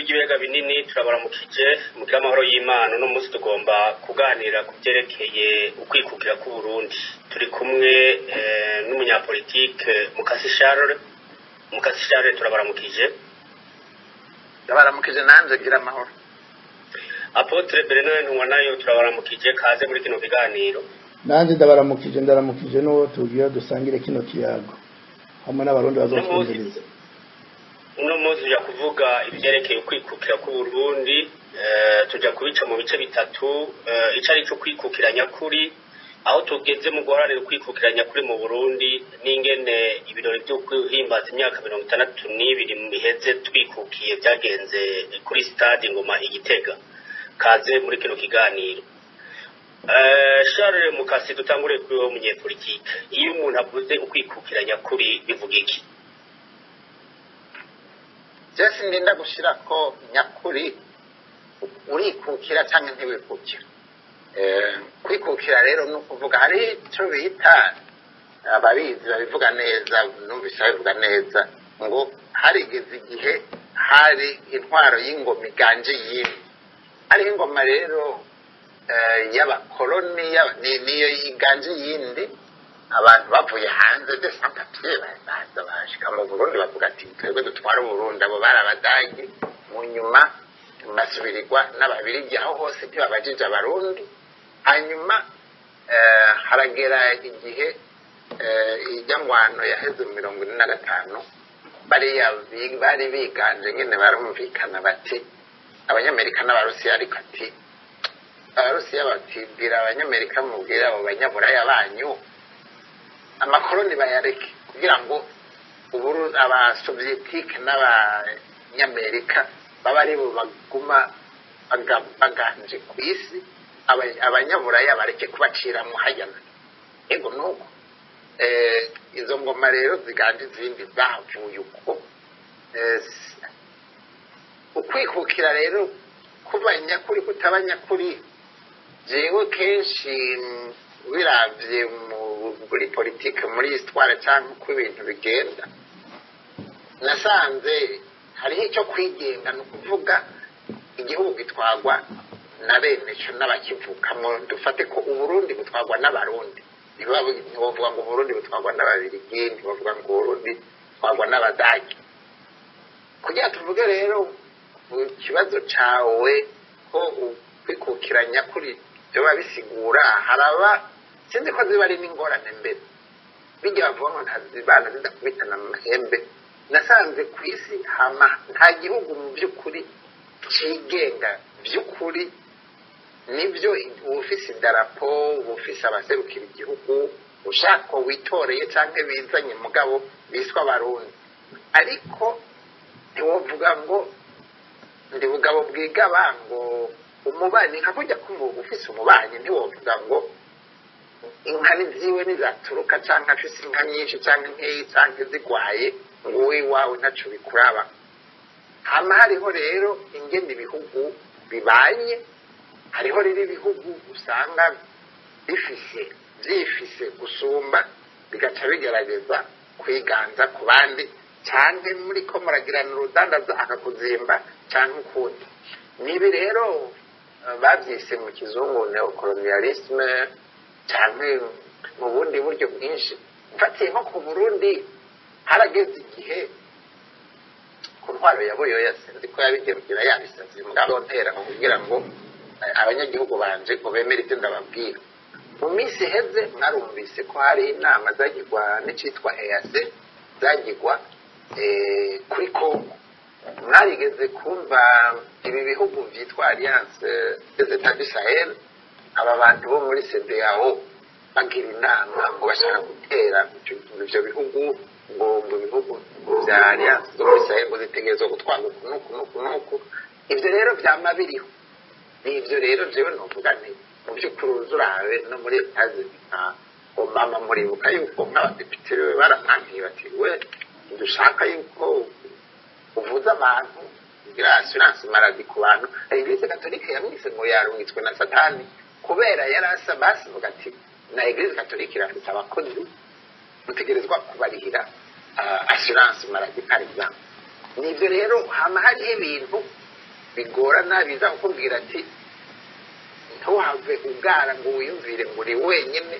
ry'ibiyaga binini turabaramukije mugira amahoro y'Imana no munsi tugomba kuganira ku byerekeye ukwikukira ku Burundi turi kumwe n'umunyapolitike Mukasi Charles turabaramukije nanje gira amahoro. Apotre Bernard Ntwanayo turabaramukije kaze muri kino kiganiro nanje ndabaramukije no tugiye dusangire kino kiyago hamwe n'abarundi bazotwumviriza. Uno munsi ya kuvuga ibyerekeye ukwikukira ku Burundi tuja kubica mu bice bitatu icari cyo kwikukira nyakuri aho tugeze mu guharanira ukwikukira nyakuri mu Burundi n'ingene ibirori byo kwihimbaza imyaka 62 mu biheze twikukiye byagenze kuri stade Ngoma Igitega. Kaze muri kino kiganiro. Charles Mukasi dutangure kuri wo munyepolitike. Iyo umuntu avuze ukwikukira nyakuri bivuga iki? Jesi ndinda gushira ko nyakuri urikukira cyangwa ntiwikukira. Kwikukira rero no kuvuga hari cyo bita ababizi babivuga neza numvise babivuga neza ngo harigeze igihe hari intwaro y'ingoma iganje yindi. Hari ingoma rero y'abakoloni niyo iganje yindi abantu bavuye hanze de Saint-Patrie baza bashika mu Burundi bavuga ati twebwe dutwara Burundi abo barabadagi mu nyuma basubirirwa n'ababirigi aho hose ntibabajije abarundi hanyuma haragera igihe ijyangwano yaheze 45 bari biganje nyene barumvikana bati abanyamerika n'abarusiya ariko ati abarusiya batibwira abanyamerika mubwira abo banyaburaya banyu amakoloni bayareke kugira ngo abasovietike n'abanyamerika baba ari bo baguma baganje ku isi abanyaburaya bareke kubacira mu hayana. Ego nuko izo ngoma rero ziganje izindi zavuye uko ukwikukira rero kuba nyakuri kutaba nyakuri jewe kenshi biravye muri politike muri histoire cyangwa uko ibintu bigenda nasanze hariho icyo kwigenga no kuvuga igihugu gitwagwa na bene cyo n'abakivukamo dufate ko Uburundi butwagwa n'abarundi ntibavuga ngo Uburundi butwagwa n'ababirigi ntibavuga ngo Uburundi butwagwa n'abadagi kugira tuvuge rero ikibazo cawe ko ukwikukiranya kuri byo babisigura haraba sinzi ko ziba ari n'ingorane mbere bijya bavuga ngo ntazibana zidakubitana mu mahembe nasanze ku isi hama nta gihugu mu by'ukuri cigenga by'ukuri nibyo ufise idarapo ufise abaserukira igihugu ushaka witoreye cyangwa bizanye mugabo biswa abarundi ariko ntiwovuga ngo ndi bugabo bwigaba ngo umubanyi kakujya kumuvuga ufise umubanyi ntiwovuga ngo inka ziwe nizaturuka cyangwa afise inka nyinshi cyangwa nkeyi cyangwa zigwaye ngo we wawe ntaco bikuraba. Hama hariho rero ingene ibihugu bibanye hariho rero ibihugu usanga byifise gusumba bigaca bigerageza kwiganza ku bandi cyangwa muri ko muragirana urudandaza akakuzimba cyangwa ukundi. Nibi rero babyise mu kizungu neocolonialisme cyangwa mu bundi buryo bwinshi mfatiye nko ku Burundi harageze igihe ku ntwaro yaboyo yasenze ko yabigerukira yabisazi mugabo ntera kugira ngo abanyagihugu banje ko bemere ibyo ndababwira. Mu minsi heze mwarumvise ko hari inama zagirwa n'icitwa EAC zagirwa kuri Congo. Mwarigeze kumva ibi bihugu byitwa Alliance des États du Sahel aba bantu bo muri CEDEAO bagira inama ngo bashaka gutera ibyo bihugu ngo mu bihugu bya Alliance des Sahel ngo zitegerezwa gutwara nuku ibyo rero byama biriho. Ibyo rero jewe novuga nti mu by'ukuri uzurabe no muri Etazina Obama muribuka yuko nk'abadepite baramwankiye bati we dushaka yuko uvuza abantu kugira assurance maladie ku bantu. Eglise Katolika yamwise ngo yarumitswe na Satani kubera yarasa basivuga ati na Eglise Katolika irafite abakozi mutegerezwa kubarihira assurance maladie par exemple. Nibyo rero hama hari ibintu bigorana biza kukubwira ati ntuhave ugara ngo wiyumvire ngo uri wenyine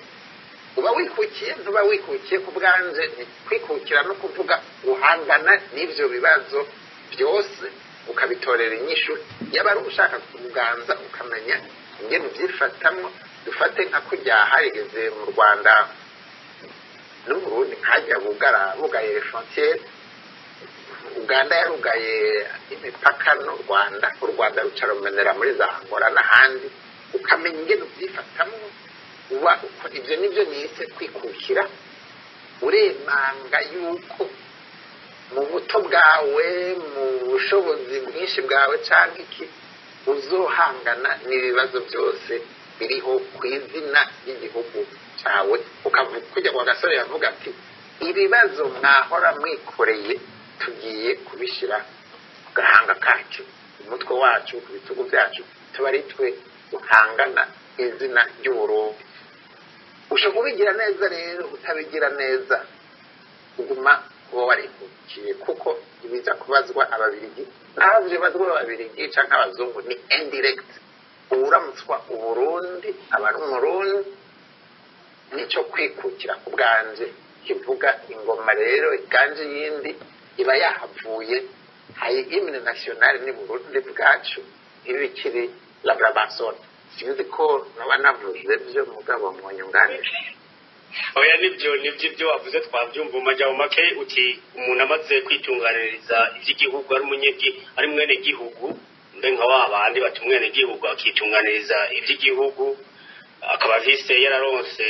uba wikukiye ntuba wikukiye ku bwanze kwikukira no kuvuga guhangana n'ibyo bibazo byose ukabitorera inyishu yaba ari ushaka kuganza ukamenya ingene ubyifatamwo dufate nka kujya harigeze mu Rwanda n'Uburundi nkajya bugaye frontiere Uganda yarugaye imipaka n'u Rwanda rucarumenera muri za Angola n'ahandi ukamenya ingene ubyifatamwo uba ibyo nibyo nise kwikukira uremanga yuko mu buto bwawe mu bushobozi bwinshi bwawe cyangwa iki uzohangana n'ibibazo byose biriho ku izina ry'igihugu cyawe kujya kwa gasore yavuga ati ibibazo mwahora mwikoreye tugiye kubishyira ku gahanga kacu umutwe wacu ku bitugu byacu tuba ari twe uhangana izina ry'Uburundi ushobora kubigira neza rero utabigira neza uguma uba warikukiye kuko ibiza kubazwa ababirigi naho byibazwa ababirigi cyangwa abazungu ni indirect uramutswa Uburundi abantu Murundi nicyo kwikukira ku bwanje kivuga ingoma rero iganje yindi iba yahavuye hayi himne national ni Burundi bwacu ibikiri la Brabanson sinzi ko nabanavuze byo mugabo mu nyunganire oya nibyo wavuze twabyumva umajya make uti umuntu amaze kwitunganiriza iby'igihugu ari mwene gihugu mbe nka wabandi bati mwene gihugu akitunganiriza iby'igihugu akaba vise yararonse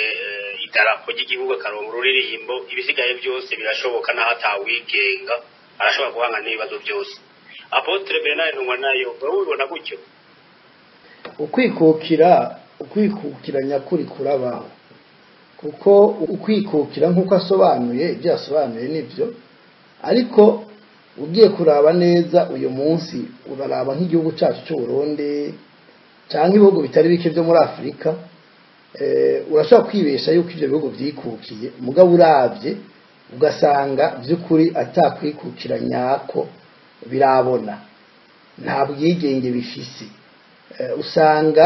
idarapo ry'igihugu akaronka ururirimbo ibisigaye byose birashoboka naho atawigenga arashobora guhangana n'ibibazo byose Apotre Bernard Ntwanayo urabona gutyo ukwikukira nyakuri kurabaho kuko ukwikukira nk'uko asobanuye ibyo yasobanuye nibyo ariko ugiye kuraba neza uyu munsi uraraba nk'igihugu cyacu cy'u Burundi cyangwa ibihugu bitari bike byo muri Afurika urashobora kwibesha yuko ibyo bihugu byikukiye mugabo urabye ugasanga by'ukuri atakwikukira nyako birabona nta bwigenge bifise usanga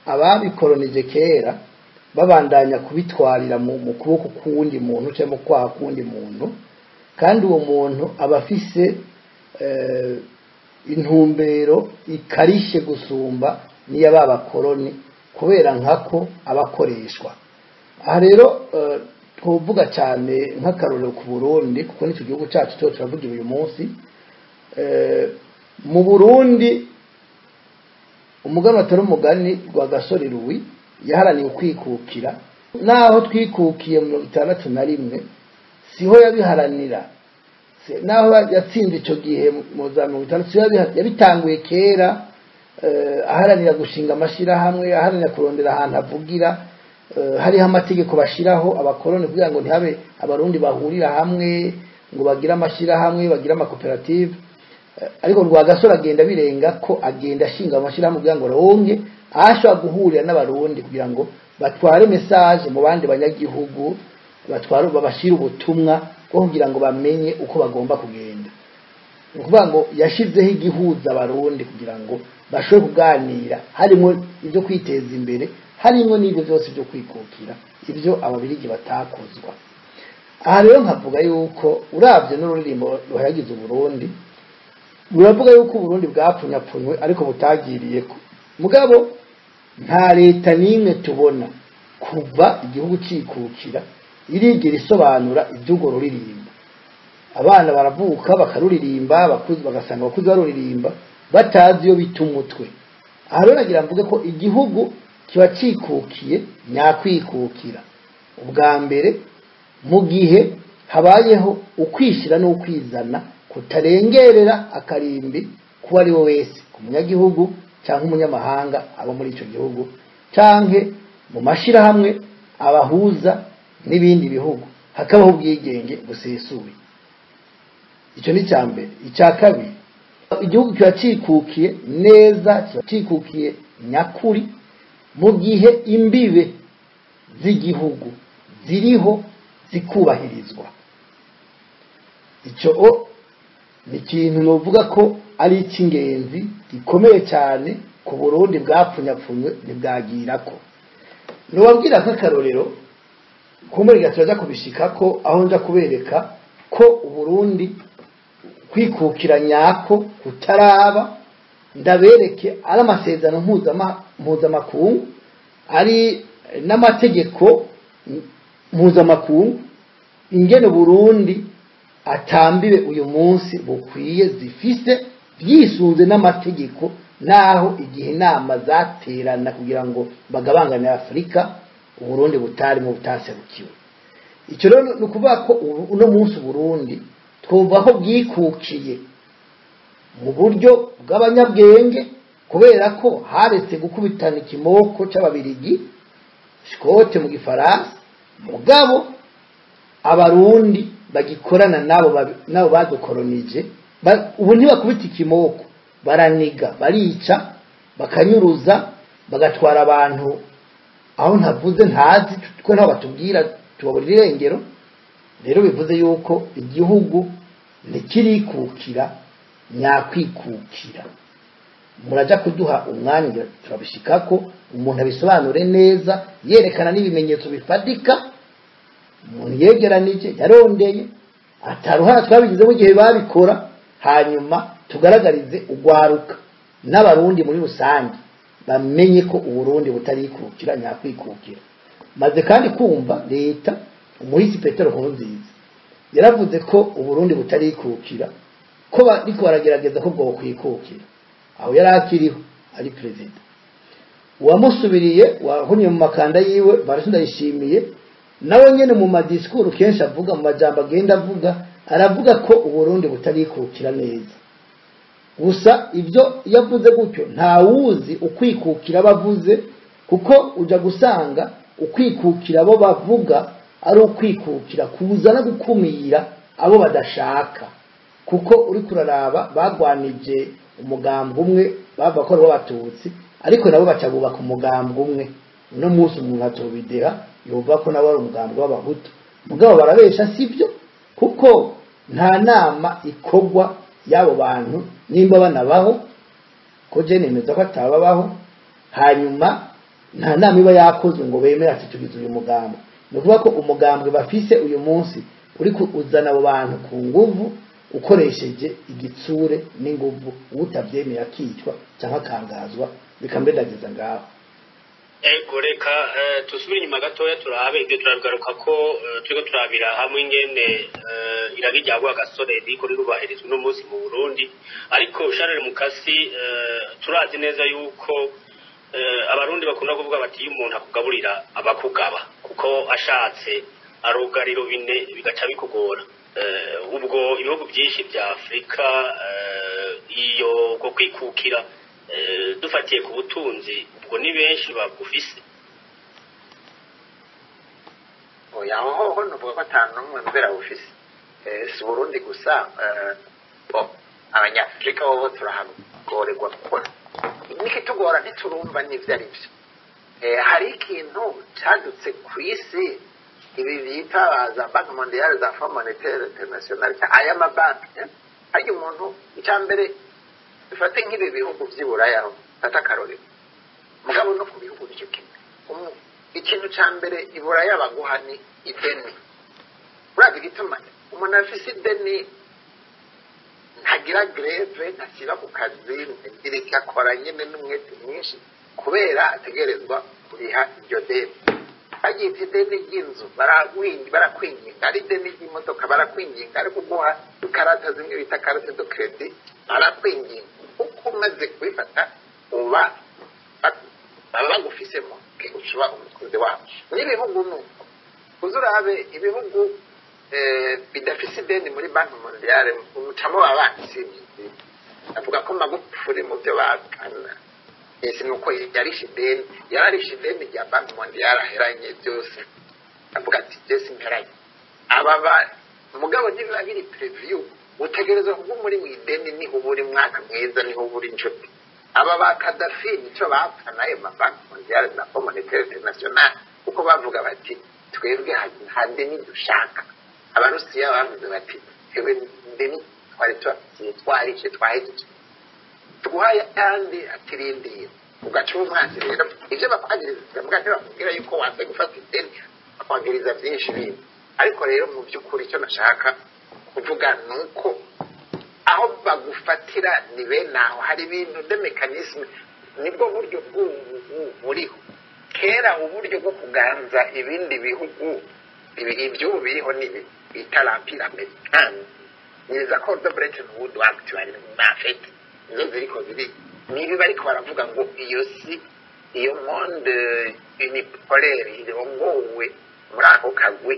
ababikolonije kera babandanya kubitwarira mu kuboko k'uwundi muntu cyangwa mu kwaha k'uwundi muntu kandi uwo muntu aba afise intumbero ikarishe gusumba niya babakoloni kubera nkako abakoreshwa aha rero twovuga cyane nk'akarorero ku Burundi kuko nicyo gihugu cyacu cyo turavugira uyu munsi mu Burundi umugani atari umugani rwa Gasore Louis yaharaniye kwikukira naho twikukiye mu 61 siho yabiharanira naho yatsinze icyo gihe mu za 60 yabitanguye kera aharanira gushinga amashirahamwe aharanira kurondera ahantu avugira hariho amategeko bashiraho abakoloni kugira ngo ntihabe abarundi bahurira hamwe ngo bagire amashirahamwe bagire amakoperative ariko rwa Gasore agenda birenga ko agenda ashinga amashirahamwe kugira ngo ronke ashobora guhurira n'abarundi kugira ngo batware message mu bandi banyagihugu batware babashira ubutumwa bwo kugira ngo bamenye uko bagomba kugenda ukuvuga ngo yashizeho igihuza abarundi kugira ngo bashobore kuganira harimo ibyo kwiteza imbere harimo n'ibyo byose byo kwikukira ibyo ababirigi batakozwa aha rero nkavuga yuko uravye n'ururirimbo ruhayagize Uburundi buravuga yuko Uburundi bwapfunyapfunywe ariko butagiriye ko mugabo nta leta n'imwe tubona kuva igihugu cikukira irigera isobanura iby'urwo ruririmbo abana baravuka bakaruririmba bakuze bagasanga bakuze baruririmba batazi iyo bita umutwe aha rero nagira mvuge ko igihugu kiba cikukiye nyakwikukira ubwa mbere mu gihe habayeho ukwishira no kwizana kutarengerera akarimbi kuba ari wo wese ku munyagihugu cyangwa umunyamahanga abo muri icyo gihugu canke mu mashirahamwe abahuza n'ibindi bihugu hakabaho ubwigenge busesuye icyo ni cyambere icya kabiri igihugu kiba cikukiye neza kiba cikukiye nyakuri mu gihe imbibe z'igihugu ziriho zikubahirizwa icyo ni ikintu novuga ko ari icy'ingenzi gikomeye cyane ku Burundi bwapfunyapfunywe ntibwagirako. Nubabwira nk'akarorero kumuriga turaza kubishika ko aho nja kubereka ko Uburundi kwikukira nyako kutaraba, ndabereke ari amasezerano mpuzamakungu ari n'amategeko mpuzamakungu ingene Burundi atambiwe uyu munsi bukwiye zifise byisunze n'amategeko, naho igihe inama zaterana kugira ngo bagabangane Afrika Uburundi butari mu butaserukiwe. Icyo rero ni ukuvuga ko uno munsi Burundi twumva ko bwikukiye mu buryo bw'abanyabwenge, kubera ko haretse gukubitana ikimoko c'ababirigi Scott mu gifaransa, mugabo abarundi bagikorana nabo badukolonije ubu ntibakubita ikimoko, baraniga, barica, bakanyuruza, bagatwara abantu aho ntavuze ntazi ko ntaho batubwira tubabura irengero. Rero bivuze yuko igihugu ntikirikukira nyakwikukira. Muraja kuduha umwanya turabishikako umuntu abisobanure neza yerekana n'ibimenyetso bifatika, umuntu yegeranije yarondeye ataruhara twabigize mu gihe babikora, hanyuma tugaragarize ugwaruka n'abarundi muri rusange bamenye ko Uburundi butarikukira nyakwikukira. Maze kandi kumva leta umuhisi Petero Nkurunziza yaravuze ko Uburundi butarikukira, ko bariko baragerageza ko bwo kwikukira. Aho yarakiriho ari president uwamusubiriye wahunye mu makanda yiwe barasindayishimiye, nawe nyene mu madiskuru kenshi avuga mu majambo agenda avuga, aravuga ko Uburundi butarikukira neza. Gusa ibyo yavuze gutyo nta wuzi ukwikukira bavuze, kuko uja gusanga ukwikukira abo bavuga ari ukwikukira kuzana gukumira abo badashaka, kuko uri kuraraba bagwanije umugambo umwe bava ko w'abatutsi, ariko nabo bacagubaka umugambo umwe. No munsi umuntu atobideha yumva ko nabo ari umugambo w'abahutu, mugabo barabesha sivyo, kuko nta nama ikogwa yabo bantu nimba banabaho, ko je nemeza ko atababaho. Hanyuma nta nama iba yakozwe ngo bemera ati tugize uyu mugambo. Nukuvuga ko umugambwe bafise uyu munsi uri uzana abo bantu ku nguvu, ukoresheje igitsure n'inguvu, utavyemeye akicwa cyangwa akangazwa bikambedagiza ngaho. Ego reka tusubire inyuma gatoya turabe ibyo turabigaruka ko turiko turabira hamwe ingene iragijyagwa gasore riko rirubahirizwe no munsi mu Burundi. Ariko Charles Mukasi turazi neza yuko abarundi bakunda kuvuga bati iyo umuntu akugaburira abakugaba, kuko ashatse arugariro bine bigaca bikugora. Ubwo ibihugu byinshi bya Afrika iyo go kwikukira dufatiye ku butunzi ubwo ni benshi bagufise. Oya ho nuvuga ko atanu umwe mbera bufise si Burundi gusa, abanyafrika bo turahagorerwa gukora nikitugora ntiturumva n'ivyo ari byo. Hari ikintu cadutse ku isi ibi bita za Banque Mondiale za Fonds Monétaire International, aya mabanki hari umuntu icambere bifate nk'ibi bihugu by'Iburaya atakarorero, mugabo no ku bihugu nicyo kimwe. Ikintu cambere Iburaya baguha ni ideni. Urazi gituma umuntu afise ideni ntagira greve, ntasiba ku kazi, ntireka akora nyene n'umwete mwinshi kubera ategerezwa kuriha iryo deni. Agiti deni ry'inzu barakwinginga, ari deni ry'imodoka barakwinginga, ari kuguha ikarata zimwe bita carte de crédit barakwinginga. Uko umaze kubifata uba baba bagufisemo ucuba umukozi wabo. N'ibihugu nuko uzurabe ibihugu bidafise ideni muri Banque Mondiale umucamo w'abanditsi avuga ko Magufuli mu byo bakana ese nuko yarishe ideni rya Banque Mondiale aheranye byose, avuga ati Jesse Mperanye aba mugabo ntibiba biri preview, utegerezwa kuba muri mu ideni niho buri mwaka mwiza, niho buri inshuti. Aba ba Gaddafi nicyo bapfa nayo Banque Mondiale na Fonds Monétaire International, uko bavuga bati twebwe hande ni dushaka. Abarusiya bavuze bati twebwe ndeni twari twarishe twahejeje tuguhaye kandi atirindiye ugaca umwanzi rero ivyo bakwagiriza mbwa ntibakubwira yuko wanze gufata ideni bakwagiriza byinshi bindi ariko rero mu by'ukuri icyo nashaka kuvuga nuko aho bagufatira ni bene aho hari ibintu de mekanisme nibwo buryo buriho kera uburyo bwo kuganza ibindi bihugu ibyo biriho nibi bita la pyramide niza ko the Bretton Woods Act bari bafite nizo ziriko ziri nibi bariko baravuga ngo iyo si iyo monde unipolaire irongowe muri ako kagwe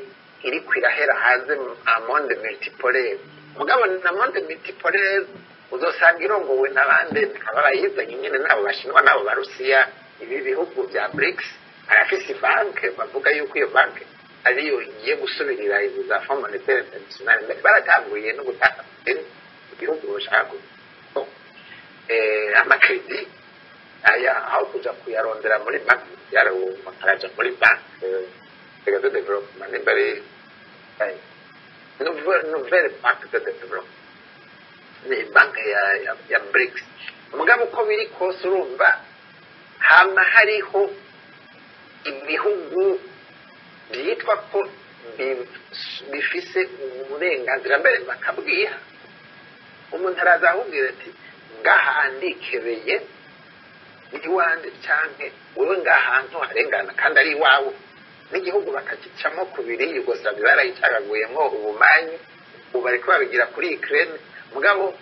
iri kwirahera hanze a monde multipolaire mugabo na monde multipolaire uzosanga irongowe n'abandi abarayizanye nyine nabo bashinwa nabo barusiya ibi bihugu bya BRICS arafise banke bavuga yuko iyo banke ariyo igiye gusubirira izo za Fond Monetaire International baratanguye no gutaka ibihugu bashaka amakredi aya aho kuja kuyarondera muri banki yaro makaraja muri banki de development imbere nouvelle banque de développement ni banki ya BRICS mugabo uko biri kose urumva hama hariho ibihugu byitwa ko bifise uburenganzira mbere bakabwiha umuntu araza ahubwira ati ngahandikebeye iwande canke wowe ngahantu harengana kandi ari iwawe n'igihugu bakakicamo kubiri Yugoslavia barayicagaguyemo ubumanyi ubu bariko babigira kuri Ukraine mugabo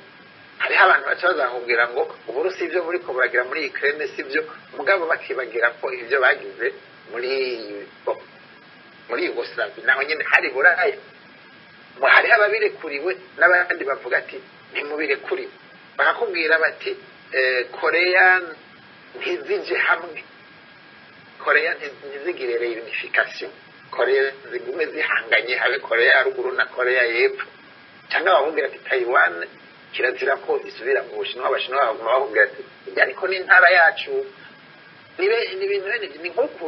hariho abantu bacazahubwira ngo uburusi ivyo buriko buragira muri Ukraine sivyo mugabo bakibagira ko ivyo bagize muri Yugoslavia naho nyene hari buraya hariho ababirekuriwe n'abandi bavuga ati ntimubirekuriwe bakakubwira bati Korea ntizije hamwe Korea ntizigire reunification Korea zigume zihanganye habe Korea ya ruguru na Korea y'epfo cyangwa babubwira ati Taiwan kirazira ko isubira mu Bushinwa abashinwa baguma babubwira ati ariko ni intara yacu n'ibintu ni nk'uko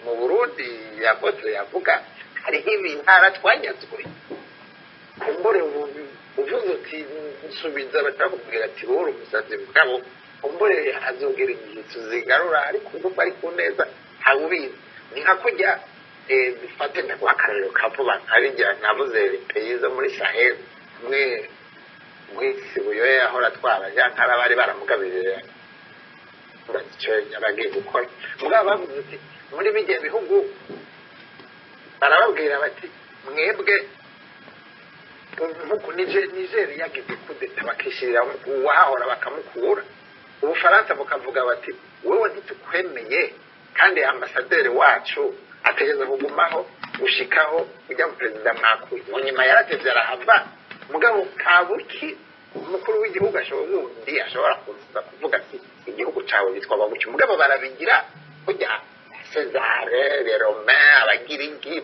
mu Burundi yakoze yavuga hariho ibintara twanyazwe kumbure uvuze uti nsubiza batakubwira ati wowe umusatsi bwabo kumbure azogera igihe tuzigarura ariko uko ari ku neza hawubizi ni nka kujya bifate ndaguhakarero kavuba nkarijya nabuze peyizo muri Sahel mwe mwisi buyoye ahora atwara yankara bari baramugabirira icyo yabagiye gukora mugabo bavuze ati muri bijye bihugu barababwira bati mwebwe nk'uko Nigeria yagize kudeta bakishirira uwahora bakamukura Ubufaransa bukavuga bati wewe ntitukwemeye kandi ambasaderi wacu ategeza kugumaho gushikaho ujya mu perezida mwakuye nyuma yaratevye arahava mugabo kabuki umukuru w'igihugu ashobora kuvuga ati igihugu cawe bitwa baguki mugabo barabigira kujya Césare les Romains abagiriki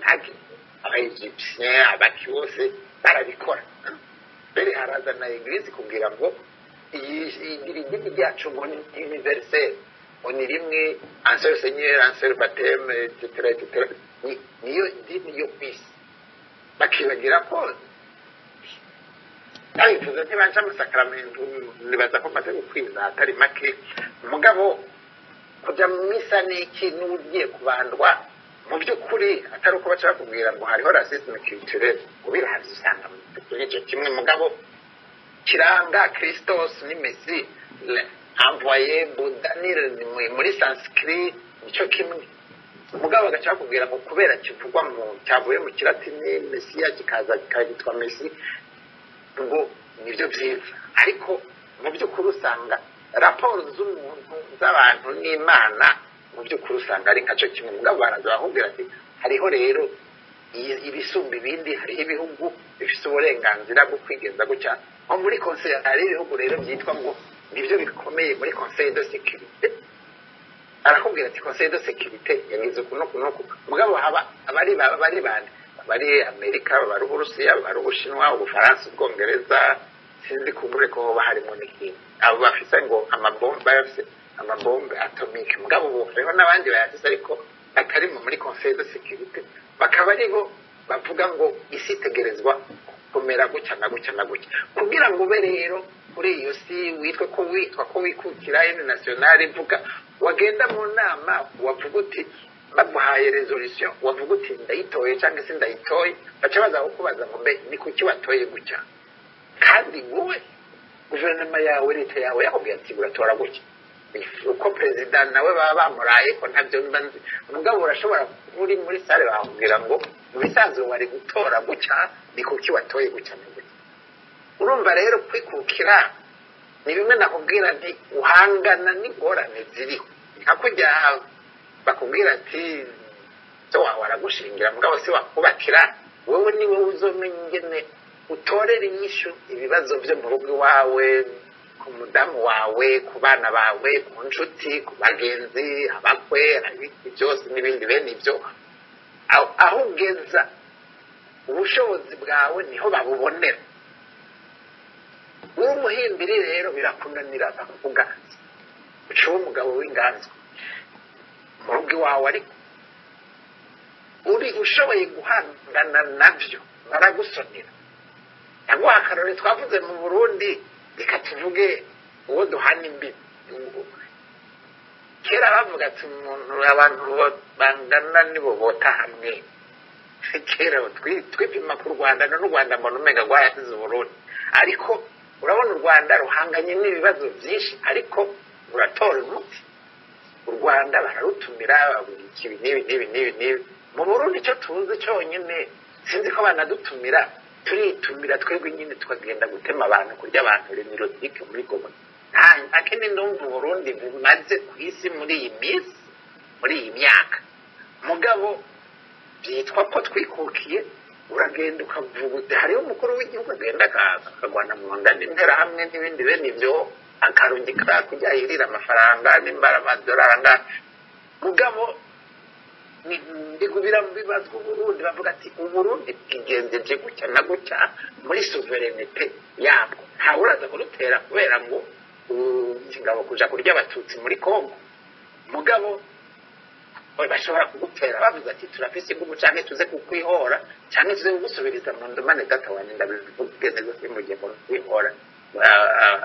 abaegyptien abakiose barabikora mbere haraza na Eglise kugira ngo iyi dini ryacu ngo ni universel oni rimwe un seul Seigneur un seul baptême etc niyo dini yo kwisi bakibagira ko ayifuza ntibanje amasakramentu nibaza ko maze gukwiza atari make mugabo kuja mu misa ni ikintu ugiye kubandwa mu by'ukuri atari uko baca bakubwira ngo hariho racisme culturel ubirahazi usanga mu gice kimwe mugabo kiranga Christos ni Messi envoyé Buddha ni muri Sanskrit nicyo kimwe mugabo bagaca bakubwira ngo kubera kivugwa mu cyavuye mu kilatini Mesiya kikaza kikitwa Messi ngo nibyo byiza ariko mu by'ukuri usanga raporo z'umuntu z'abantu n'Imana mu by'ukuri usanga ari nkaco kimwe mugabo baraza bahubwira ati hariho rero ibisumba ibindi hariho ibihugu bifite uburenganzira bwo kwigenza gutya nko muri conseil hari ibihugu rero byitwa ngo nibyo bikomeye muri conseil de sécurité arakubwira ati conseil de sécurité yagize kuno mugabo haba abari bande bari Amerika bari Uburusiya bari Ubushinwa Ubufaransa Ubwongereza sinzi kumbure ko baharimo n'iki abo bafise ngo amabombe atomique mugabo hariho n'abandi bayafise ariko batari muri conseil de sécurité bakaba aribo bavuga ngo isi tegerezwa kumera gutya na gutya na gutya kugira ngo ube rero kuri iyo si witwa ko wikukira ene nationale ivuga wagenda mu nama wavuga uti baguhaye resolution wavuga uti ndayitoye cyangwa se ndayitoye baca baza kukubaza ngo mbe ni kuki watoye gutya kandi wowe guverinoma yawe leta yawe yakubwiye ati uratora gutya uko perezida nawe baba bamuraye ko ntabyo mbanzi mugabo urashobora uri muri sale bakubwira ngo mu bisanzwe wari gutora gutya ni kuki watoye gutya urumva rero kwikukira ni bimwe nakubwira nti uhangana n'ingorane ziriho hakujya bakubwira ati so waragushingira mugabo si wakubakira wowe ni wowe uzomenya ingene utorera inyishu ibibazo byo mu rugo iwawe ku mudamu wawe ku bana bawe ku nshuti ku bagenzi abakwe ibindi byose n'ibindi bene ibyo aho ugeza ubushobozi bwawe niho babubonera uwo muhimbiri rero birakunanira bakavuga uciwe umugabo w'inganzo mu rugo iwawe ariko uri ushoboye guhangana nabyo baragusonera yaguha akarore twavuze mu Burundi reka tuvuge uwo duhana imbibi kera bavuga ati umuntu abantu bangana nibo bota hamwe kera twipima ku Rwanda n'u Rwanda mbona umenga rwarasize Burundi ariko urabona u Rwanda ruhanganye n'ibibazo byinshi ariko uratora umuti u Rwanda bararutumira ibi n'ibi mu Burundi cyo tuzi cyonyine sinzi ko banadutumira turitumira twebwe nyine tukagenda gutema abantu kurya abantu remirotike muri Goma akene ndumva Burundi bumaze ku isi muri iyi minsi muri iyi myaka mugabo byitwa ko twikukiye uragenda ukavuga uti hariho umukuru w'igihugu agenda akagwana mu nganda intera hamwe n'ibindi bene ibyo akarungika kujya yirira amafaranga n'imbara amadolari mugabo ndigubira mu bibazo Burundi bavuga ati Uburundi bwigenjeje gutya na gutya muri sovereignty yabwo nta uraza kurutera kubera ngo ingabo kuja kurya abatutsi muri Kongo mugabo bashobora kugutera bavuze ati turafise ingumu canke tuze kukwihora canke tuze kugusubiriza mu ndumane data wanjye ndabivuge neza ko mu gihe kwihora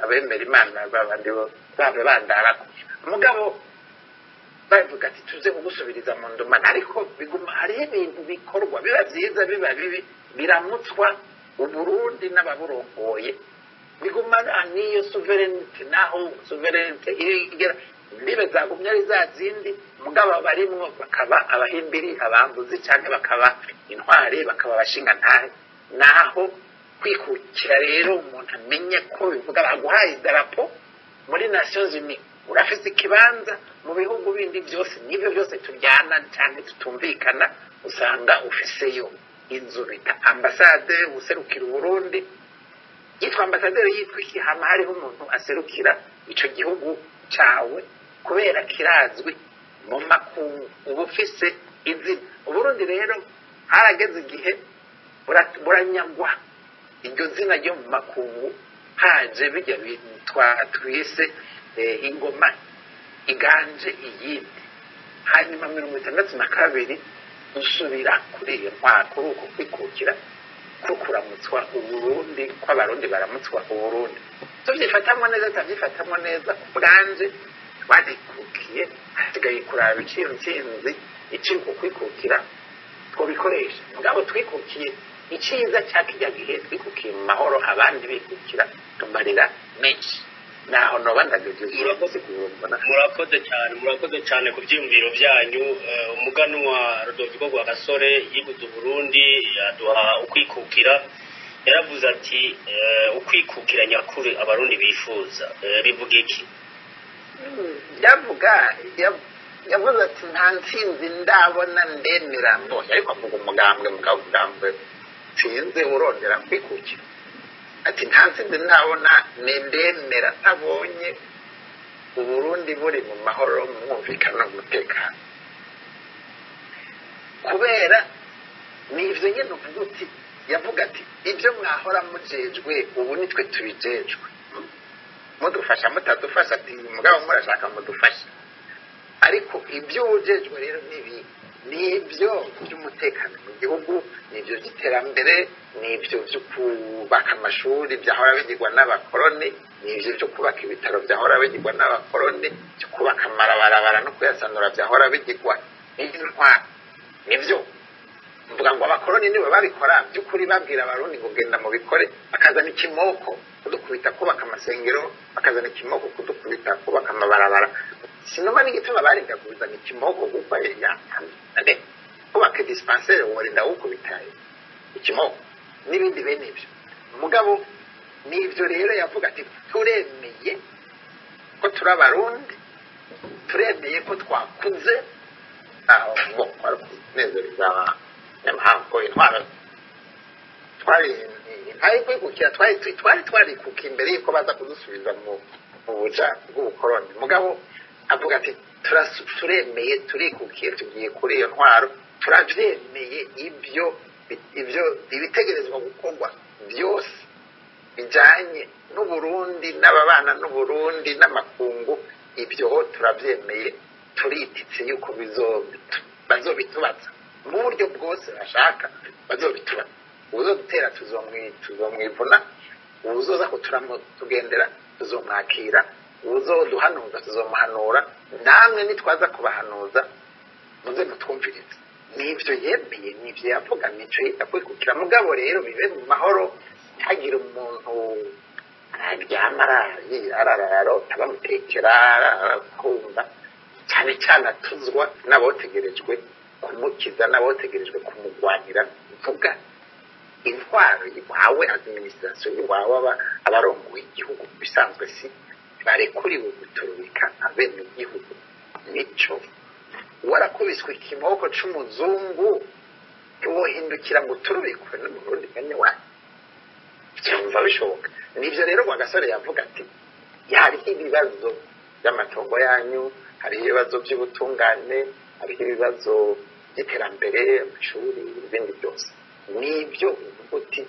abemera Imana babandi babe bandarako mugabo bavuga ati tuze kugusubiriza mu ndumane ariko biguma hari ibintu bikorwa biba byiza biba bibi biramutswa Uburundi n'ababurongoye biguma niyo sovereignty naho sovereignty igera ndibe zagumye ari za zindi mugabo barimwo bakaba abahimbiri abambuzi cyane bakaba intwari bakaba bashinga ntahe naho kwikukira rero umuntu amenye ko bivuga baguhaye idarapo muri Nations Unies urafise ikibanza mu bihugu bindi byose nibyo byose turyana cyane tutumvikana usanga ufiseyo inzu bita ambasade userukira Burundi yitwa ambasaderi yitwa hama hariho umuntu aserukira ico gihugu cyawe kubera kirazwi mu makungu ubufise izina Uburundi rero harageze igihe buranyagwa iryo zina ryo mu makungu haje bijya bitwa twise ingoma iganje iyindi hanyuma 1962 usubira kuri iyo ntwako uko kwikukira kukuramutswa Uburundi kw'abarundi baramutswa Uburundi tuvyifatamwe neza tavyifatamwe neza ubwanje badikukiye hasigaye kuraba ikinzi ikinko kwikukira twobikoresha mugabo twikukiye iciza cyakijya gihe twikukiye mu mahoro abandi bikukira tumarira menshi naho nobandagije murakoze cyane ku byiyumviro byanyu umuganwa Rodoviko Rwagasore yiguze Burundi yaduha ukwikukira yaravuze ati ukwikukira nyakuri abarundi bifuza bivuga iki yavuze ati nta ntsinzi ndabona ndemera mbonye ariko avuga umugambwe sinze urondera kwikukira ati nta ntsinzi ndabona ndemera ntabonye Uburundi buri mu mahoro mu mwumvikano n'umutekano kubera nivyo nyene uvuga uti yavuga ati ibyo mwahora mujejwe ubu nitwe tubijejwe mudufasha mutadufasha ati mugabo murashaka mudufasha ariko ibyo ujejwe rero nibi nibyo by'umutekano mu gihugu, nibyo by'iterambere, nibyo byo kubaka amashuri byahora bigirwa n'abakoroni, nibyo byo kubaka ibitaro byahora bigirwa n'abakoroni, byo kubaka amarabarabara no kuyasanura byahora bigirwa n'intwaro. Nibyo mvuga ngo abakoroni nibo babikora by'ukuri, babwira abarundi ngo genda mu bikore, bakazana ikimoko kudukubita kubaka amasengero, bakazana ikimoko kudukubita kubaka amabarabara. Sinoma n'igituma barinda kuzana ikimoko kuko ane kubaka dispensaire worinda ukubitaye ikimoko n'ibindi bene ibyo. Mugabo nibyo rero yavuga ati turemeye ko turabarundi, turemeye ko twakuze aho ngo kwarunezereza n'amahanga intwaro twari kuka imbere yuko baza kudusubiza mu buja bw'ubukoroni. Mugabo avuga ati turemeye turikukiye tugiye kuri iyo ntwaro, turabyemeye ibyo ibitegerezwa gukorwa byose bijanye n'Uburundi n'ababana n'Uburundi n'amakungu, ibyo turabyemeye, turititse yuko bazobitubaza mu buryo bwose bashaka, bazobitubaza. Uzodutera tuzomwivuna, uzoza kutugendera tuzomwakira, uzoduhanuza tuzomuhanura, namwe nitwaza kubahanuza muze mutwumvirize. Nibyo yemeye, nibyo yavuga, nicyo yakwikukira. Mugabo rero bibe mu mahoro, ntihagire umuntu aryama arararota bamutekera kumva, cyane cyane atuzwa n'abotegerejwe kumukiza n'abotegerejwe kumugwanira. Mvuga intwaro iwawe, administration iwawe, abarongoye igihugu bisanzwe si barekuriwe guturubika abene igihugu. Nico warakubiswe ikimoko c'umuzungu wohindukira ngo turubikwe n'Umurundi bene wawe, cyumva bishoboka. Nibyo rero Rwagasore yavuga ati hariho ibibazo by'amatongo yanyu, hariho ibibazo by'ubutungane, hariho ibibazo by'iterambere, amashuri, ibindi byose. Nibyo uti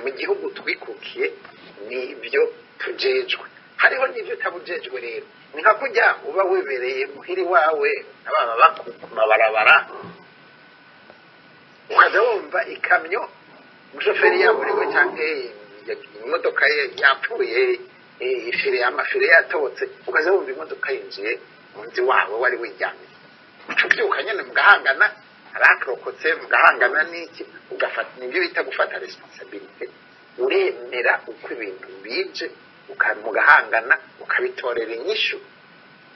mu gihugu twikukiye, nibyo tujejwe. Hariho nibyo utabujejwe rero, ni nka kujya uba wibereye muhiri wawe ababa bakumabarabara, ukaza wumva ikamyo umushoferi yaburiwe cyangwa imodoka yapfuye, amafire yatobotse, ukaza wumva imodoka yinjiye mu nzu wawe wari wijyanye, ubyuka nyine mugahangana, arakrokotse mugahangana n'iki, ugafata nibyo bita gufata responsibility. Uremera uko ibintu bije mugahangana, ukabitorera inyishu.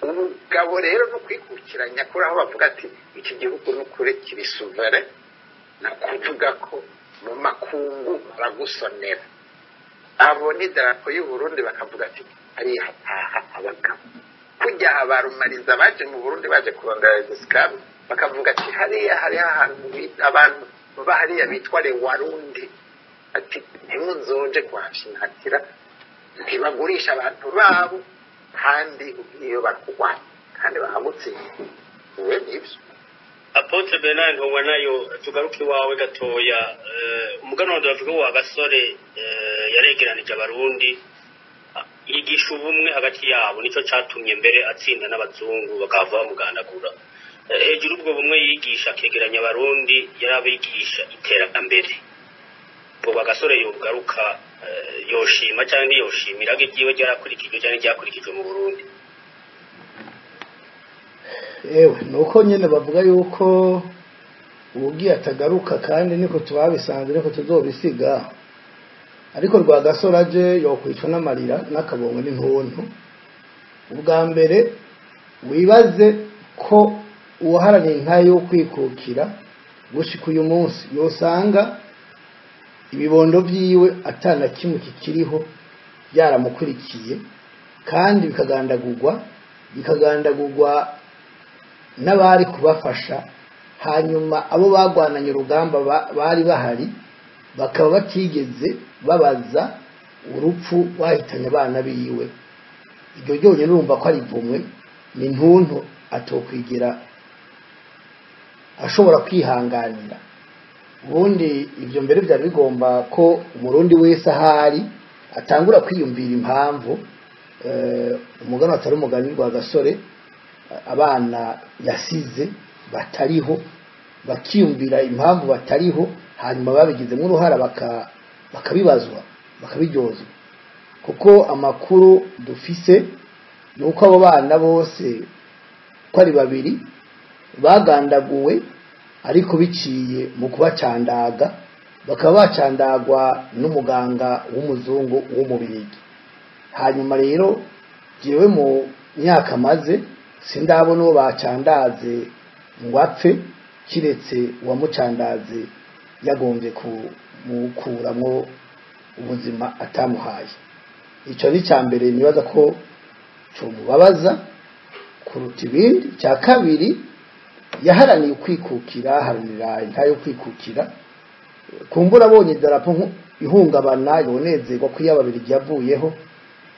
Ubugabo rero no kwikukiranya kuri aho bavuga ati iki gihugu n'ukuri kiri souverain, na kuvuga ko mu makungu baragusonera. Abo ni darapo y'u Burundi bakavuga ati ari hataha abagabo. Kujya abarumariza baje mu Burundi baje kurondera esclave, bakavuga ati hariya hari ahantu abantu bahariya bitware Warundi, ati ntimuzoje kwashinatira, ntibagurisha abantu babo kandi iyo bakugwanya kandi bahamutsinda. Uwe nibyo Apotre Bernard Ntobanayo, tugaruke iwawe gatoya. Umuganwa ndavuga wa Gasore yaregeranije abarundi, yigisha ubumwe hagati yabo, nico catumye mbere atsinda n'abazungu bakava bamugandagura. Hejuru ubwo bumwe yigisha akegeranya abarundi, yarabigisha iterambere. Ubwo Gasore yogaruka yoshima cyangwa yoshimira gigiwe ryarakurikijwe cyane ryakurikijwe mu Burundi. Nuko nyene bavuga yuko ubugiye atagaruka, kandi niko tubabisanze, niko tuzobisiga. Ariko Rwagasore aje yokwicwa n'amarira n'akabongo n'intuntu. Ubwa mbere wibaze ko uwaharaniye inka yo kwikukira gushika uyu munsi yosanga ibibondo byiwe atana kimwe kikiriho byaramukurikiye, kandi bikagandagurwa n'abari kubafasha. Hanyuma abo bagwananye urugamba bari bahari bakaba batigeze babaza urupfu wahitanye abana biwe. Iryo ryonyine urumva ko ari ivumwe, ni ntuntu atokwigira ashobora kwihanganira. Ubundi ibyo mbere byari bigomba ko umurundi wese ahari atangura kwiyumvira impamvu umugani atari umugani Rwagasore abana yasize batariho bakiyumvira impamvu batariho hanyuma babigizemo uruhara bakabibazwa bakabiryozwa kuko amakuru dufise nuko abo bana bose ko ari babiri bagandaguwe ariko biciye mu kubacandaga bakaba bacandagwa n'umuganga w'umuzungu w'umubirigi hanyuma rero jewe mu myaka maze sindabona uwo bacandaze ngo apfe kiretse uwamucandaze yagombye kumukuramwo ubuzima atamuhaye ico ni cyambere nibaza ko cumubabaza kuruta ibindi cya kabiri yaharaniye kwikukira haranira intayo kwikukira kumbura abonye idarapo ihungabana yonezerwa ko yababiri yavuyeho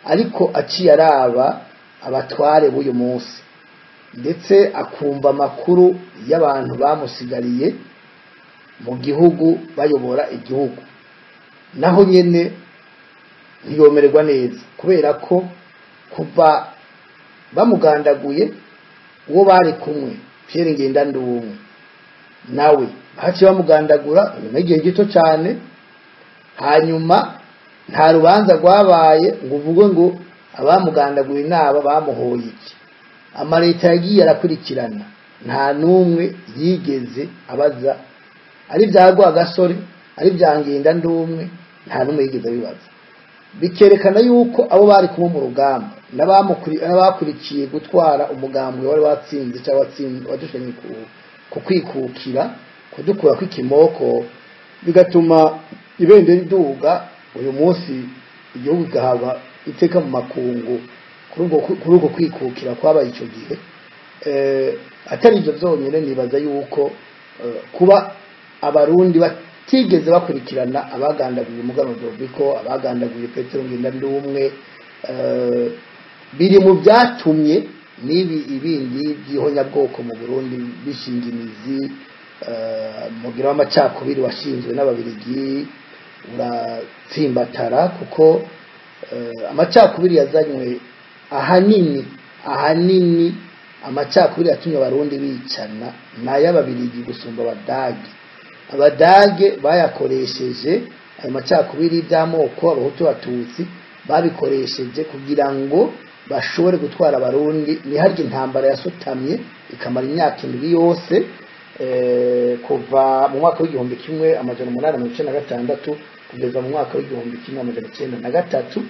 ariko aciye araba abatware b'uyu munsi ndetse akumva amakuru y'abantu bamusigariye mu gihugu bayobora igihugu naho nyene ntiyomererwa neza kubera ko kuva bamugandaguye uwo bari kumwe Pierre Ngendandumwe nawe haciye bamugandagura nyuma y'igihe gito cyane hanyuma nta rubanza rwabaye ngo uvuge ngo abamugandaguye naba bamuhoye iki amareta yagiye arakurikirana nta numwe yigeze abaza ari byagwa gasore ari byangenda ndumwe nta numwe yigeze bibaza bikerekana yuko abo bari kumwe mu rugamba n'abakurikiye gutwara umugambwe wari watsinze cyangwa wadushenye ku kwikukira kudukura kw'ikimoko bigatuma ibendera iduga uyu munsi igihugu gahabwa iteka mu makungu kuri uko kwikukira kwabaye icyo gihe atari ibyo byonyine nibaza yuko kuba abarundi batigeze bakurikirana abagandaguye umugano Doviko abagandaguye Petero Ngendandumwe biri mu byatumye nibi ibindi by'ihonyabwoko mu Burundi bishinga imizi mugira w'amacakubiri washinzwe n'ababirigi uratsimbatara kuko amacakubiri yazanywe ahanini amacakubiri yatumye abarundi bicana n'ay'ababirigi gusumba abadage bayakoresheje ayo macakubiri by'amoko abahutu batutsi babikoresheje kugira ngo bashobore gutwara abarundi niharya intambara yasutamye ikamara imyaka 2 yose kuva mu mwaka w'igihumbi kimwe amajana 896 kugeza mu mwaka w'igihumbi kimwe amajana 903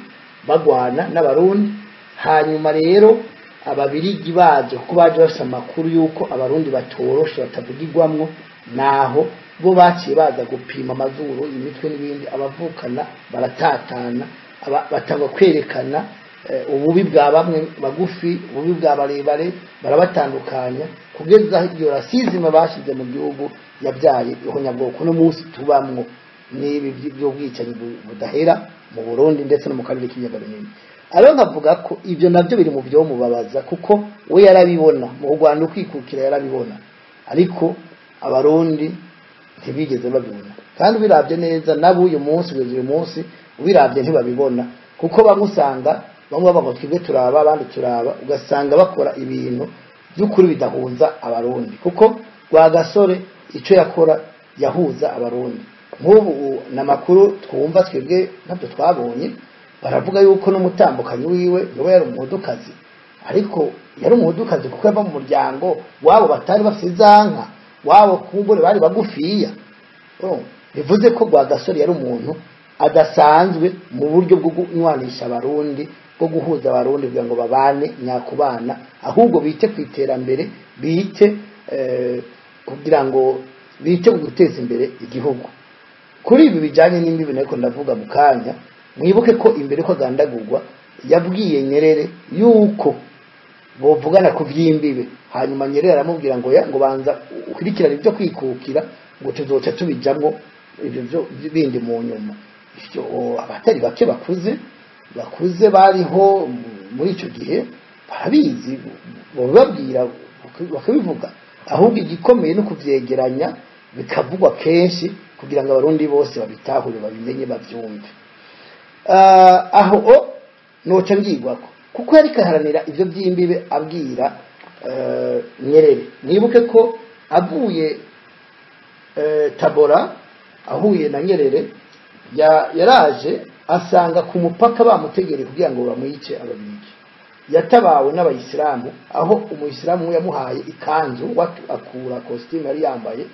bagwana n'abarundi hanyuma rero ababirigi baje kuko baje bafite amakuru yuko abarundi batoroshe batavugirwamwo naho bo baciye baza gupima amazuru imitwe n'ibindi abavukana baratatana batanga kwerekana ububi bwa bamwe bagufi ububi bwa barebare barabatandukanya kugeza iyo rasizime bashize mu gihugu yabyaye ihonyabwoko no munsi tubamwo n'ibi by'ubwicanyi budahera mu Burundi ndetse no mu karere k'ibiyaga binini aro nkavuga ko ibyo nabyo biri mu byo mubabaza kuko we yarabibona mu Rwanda kwikukira yarabibona ariko abarundi ntibigeze babibona kandi ubirabye neza nabo uyu munsi uyu munsi ubirabye ntibabibona kuko bamusanga bamwe bavuga twebwe turaba abandi turaba ugasanga bakora ibintu by'ukuri bidahuza abarundi kuko Rwagasore icyo yakora yahuza abarundi nk'ubu namakuru twumva twebwe ntabyo twabonye baravuga yuko n'umutambukanyi wiwe niwe yari umudukazi ariko yari umudukazi kuko yava mu muryango wabo batari bafite zanka wabo kumbure bari bagufiya bivuze ko Rwagasore yari umuntu adasanzwe mu buryo bwo kunywanisha abarundi bwo guhuza abarundi kugira ngo babane nyakubana ahubwo bite kwiterambere bite kugira ngo bite guteza imbere igihugu kuri ibi bijanye n'imbibi nako ndavuga mu kanya mwibuke ko imbere ko gandagurwa yabwiye Nyerere yuko bovugana ku vyimbibe hanyuma Nyerere aramubwira ngo banza ukurikirana ibyo kwikukira ngo tuzoca tubijamwo ibyo bindi mu nyuma ivyo abatari bake bakuze bariho muri ico gihe barabizi bababwira bakabivuga ahubwo igikomeye no kuvyegeranya bikavugwa kenshi kugira ngo abarundi bose babitahure babimenye bavyumve aho noca ngirwako kuko yari kaharanira ivyo byimbibe abwira Nyerere nibuke ko avuye Tabora ahuye na Nyerere yaraje asanga ku mupaka bamutegereye kugira ngo bamwice ababirigi. Yatabawe n'abayisilamu aho umuyisilamu yamuhaye ikanzu akura costume yari yambaye,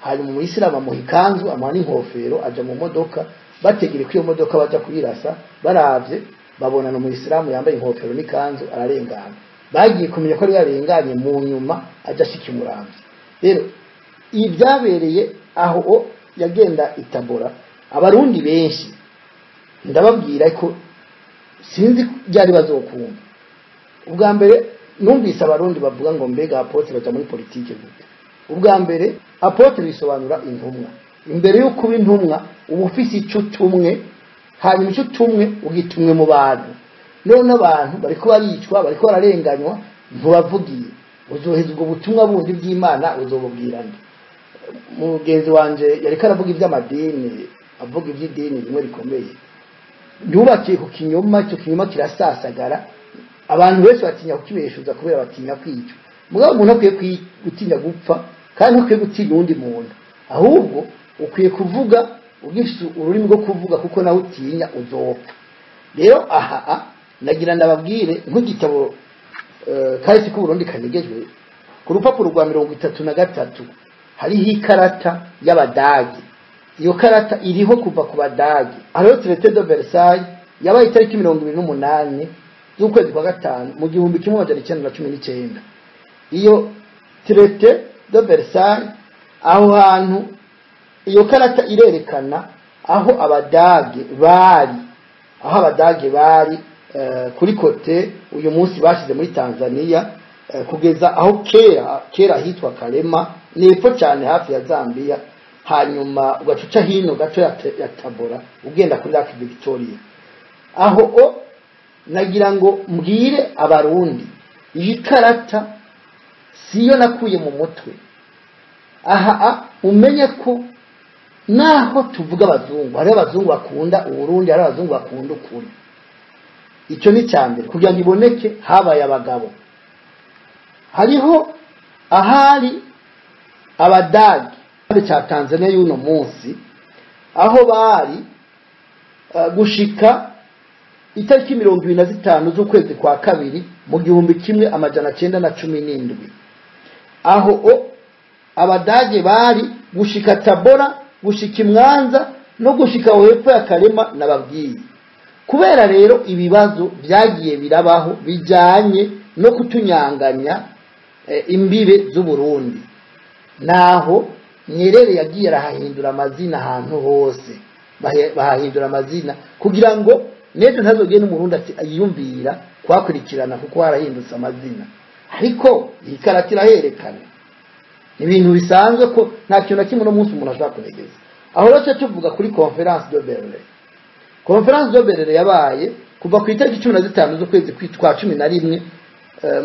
hanyuma umuyisilamu amuha ikanzu amuha n'inkofero aja mu modoka, bategere ko iyo modoka baja kuyirasa, baravye babona n'umuyisilamu yambaye inkofero n'ikanzu ararengana. Bagiye kumenya ko ari yarenganye, mu nyuma aja ashika Muramvya. Rero ibyabereye aho yagenda Itabora, abarundi benshi ndababwira ko sinzi byari bazokunda. Ubwa mbere numvise abarundi bavuga ngo mbega apotre baja muri politike gute. Ubwa mbere apotre bisobanura intumwa. Imbere yo kuba intumwa uba ufise icutumwe, hanyuma icutumwe ugitumwe mu bantu. None abantu bariko baricwa, bariko bararenganywa, ntubavugiye. Uzoheza ubwo butumwa bundi bw'Imana uzobubwirana. Mugenzi wanje yariko aravuga iby'amadini, avuga iby'idini rimwe rikomeye. Yubakiye ku kinyoma, icyo kinyoma kirasasagara. Abantu bose batinya kukibeshuza kubera batinya kwicwa. Mugabo umuntu akwiye gutinya gupfa kandi akwiye gutinya undi muntu. Ahubwo ukwiye kuvuga ugifite ururimi rwo kuvuga, kuko nawe utinya uzopfa. Rero nagira ndababwire nk'igitabo kahise ku Burundi kanegejwe ku rupapuro rwa 33 hariho ikarata y'Abadage. Iyo karata iriho kuva ku Badage. Hariho traité de Versailles yabaye itariki 28 z'ukwezi kwa gatanu mu 1919. Iyo traité de Versailles aho hantu iyo karata irerekana aho Abadage bari kuri kote uyu munsi bashize muri Tanzania, kugeza aho kera hitwa Kalema, nepfo cyane hafi ya Zambia, hanyuma ugacuca hino gato ya Tabora ugenda kuri Lake Victoria. Aho nagira ngo mbwire abarundi iyi karata siyo nakuye mu mutwe. Umenye ko naho tuvuga abazungu, hari abazungu bakunda Uburundi, hari abazungu bakunda ukuri. Icyo ni cyambere kugira ngo iboneke habaye abagabo. Hariho ahari Abadage cya Tanzania y'uno munsi, aho bari gushika itariki 25 z'ukwezi kwa kabiri mu 1917. Aho Abadage bari gushika Tabora, gushika Mwanza no gushika hepfo ya Kalema nababwiye. Kubera rero ibibazo byagiye birabaho bijanye no kutunyanganya imbibe z'u Burundi, naho Nyerere yagiye arahindura amazina ahantu hose, bahahindura amazina kugira ngo nejo ntazogeye n'umurundi ati ayiyumvira kwakurikirana kuko harahindutse amazina. Ariko iyi karata iraherekana ibintu bisanzwe ko nta kintu na kimwe no munsi umuntu ashaka kunegeza. Aho rero tuvuga kuri Conference de Berlin. Conference de Berlin yabaye kuva ku itariki 15 z'ukwezi kwa 11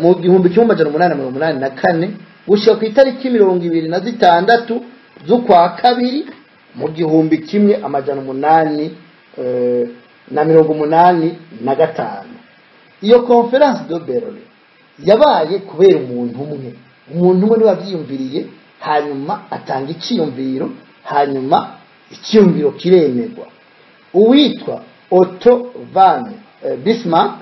mu 1884 gushika ku itariki 26 z'ukwa kabiri mu 1885. Iyo Conference de Berlin yabaye kubera umuntu umwe niwe wavyiyumviriye, hanyuma atanga iciyumviro, hanyuma iciyumviro kiremerwa. Uwitwa Otto von Bismarck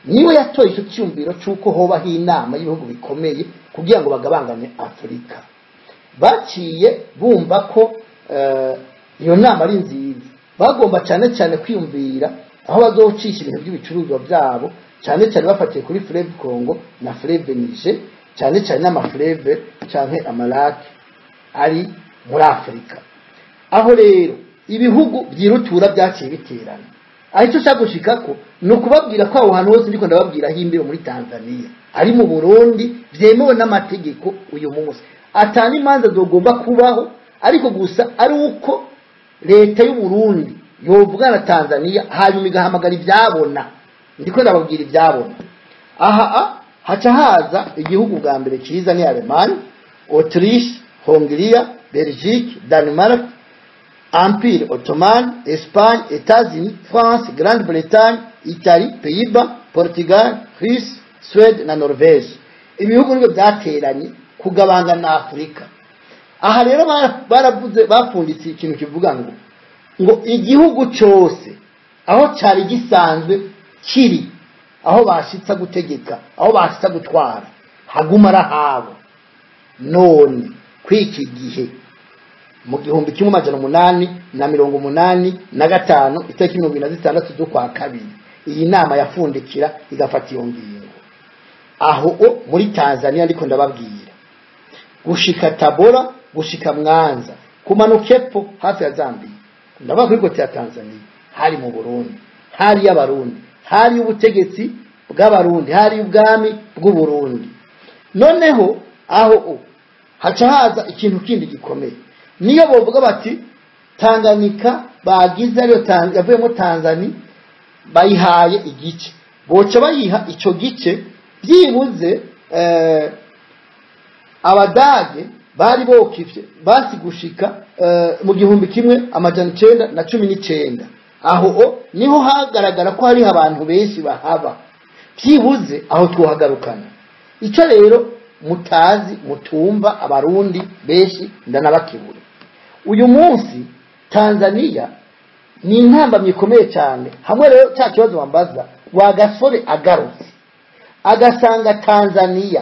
niwe yatoye icyo cyumviro cyuko hobaho inama y'ibihugu bikomeye kugira ngo bagabangane Afrika. Baciye bumva ko iyo nama ari nziza, bagomba cyane kwiyumvira aho bazocisha ibintu by'ibicuruzwa byabo, cyane bafatiye kuri Fleuve Congo na Fleuve Niger, cyane n'amafleuve canke amalaki ari muri Afrika. Aho rero ibihugu byirutura byaciye biterana. Ahicyo cyagushikako no kubabwira ko aho hantu hose ndiko ndababwira himbiro muri Tanzania, ari mu Burundi byemewe n'amategeko uyu munsi. Atani manza zogomba kubaho, ariko gusa ari uko leta y'u Burundi yovuga na Tanzania hanyuma igahamagara ibyabona. Ndiko ndababwira ibyabona. Haca haza igihugu bwa mbere cyiza ni Allemagne, Autriche, Hongria, Belgique, Danemark, Empire Ottoman, Espagne, États-Unis, France, Grande-Bretagne, Italie, Pays-Bas, Portugal, Suisse, Suède na Norvège. Ibihugu nibyo byateranye kugabanga na Afrika. aha rero baravuze bapfunditse ikintu kivuga ngo igihugu cyose aho cyari gisanzwe kiri aho bashitsa gutegeka aho bashitsa gutwara haguma arahabo none kw'iki gihe mu 1885 itariki 26 z'ukwa kabiri iyi nama yafundikira igafata iyo ngingo aho muri Tanzania ndiko ndababwira gushika Tabora gushika Mwanza kumanuka epfo hafi ya Zambia ndaba kuri kote ya Tanzania hari mu Burundi hari y'abarundi hari ubutegetsi bw'abarundi hari ubwami bw'u Burundi noneho aho haca haza ikintu kindi gikomeye niyo bovuga bati Tanganyika bagize ariyo yavuyemo Tanzania bayihaye igice boca bayiha ico gice byibuze abadage bari bokivye basi gushika mu 1919 aho niho hagaragara ko hari abantu benshi bahaba byibuze aho twohagarukana ico rero mutazi mutumva abarundi benshi ndanabakibura uyu munsi Tanzania ni intamba mikomeye cyane hamwe rero cya kibazo bambaza Rwagasore agarutse agasanga Tanzania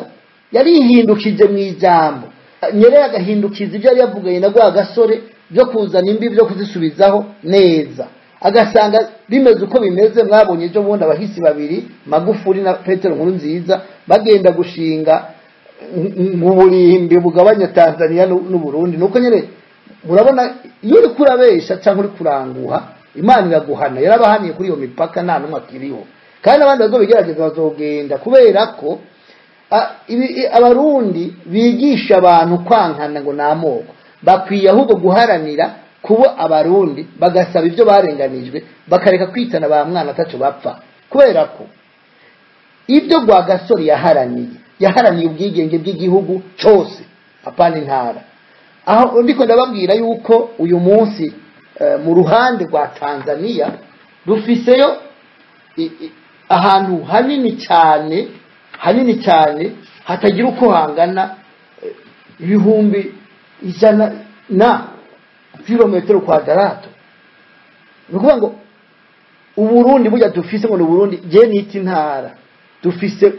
yari ihindukije mu ijambo Nyerere agahindukiza ibyo yari yavuganye na Rwagasore byo kuzana imbi byo kuzisubizaho neza agasanga bimeze uko bimeze mwabonye ejo bundi abahisi babiri Magufuli na Petero Nkurunziza bagenda gushinga uburimbi bugabanya Tanzania n'u Burundi nuko nyene murabona iyo uri kurabesha cyangwa uri kuranguha Imana iraguhana yarabahaniye kuri iyo mipaka nta numwe akiriho kandi abandi bazobigerageza bazogenda kubera ko abarundi bigisha abantu kwankana ngo namoko bakwiye ahubwo guharanira kuba abarundi bagasaba ibyo barenganijwe bakareka kwitana ba mwana ataco bapfa kubera ko ibyo Rwagasore yaharaniye ubwigenge bw'igihugu cyose apana intara aho ndiko ndababwira yuko uyu munsi mu ruhande rwa Tanzania rufiseyo ahantu hanini cyane hatagira uko hangana ibihumbi ijana na kilometero kwadrato nukuvuga ngo uburundi burya dufise ngo n'uburundi je niti ntara dufise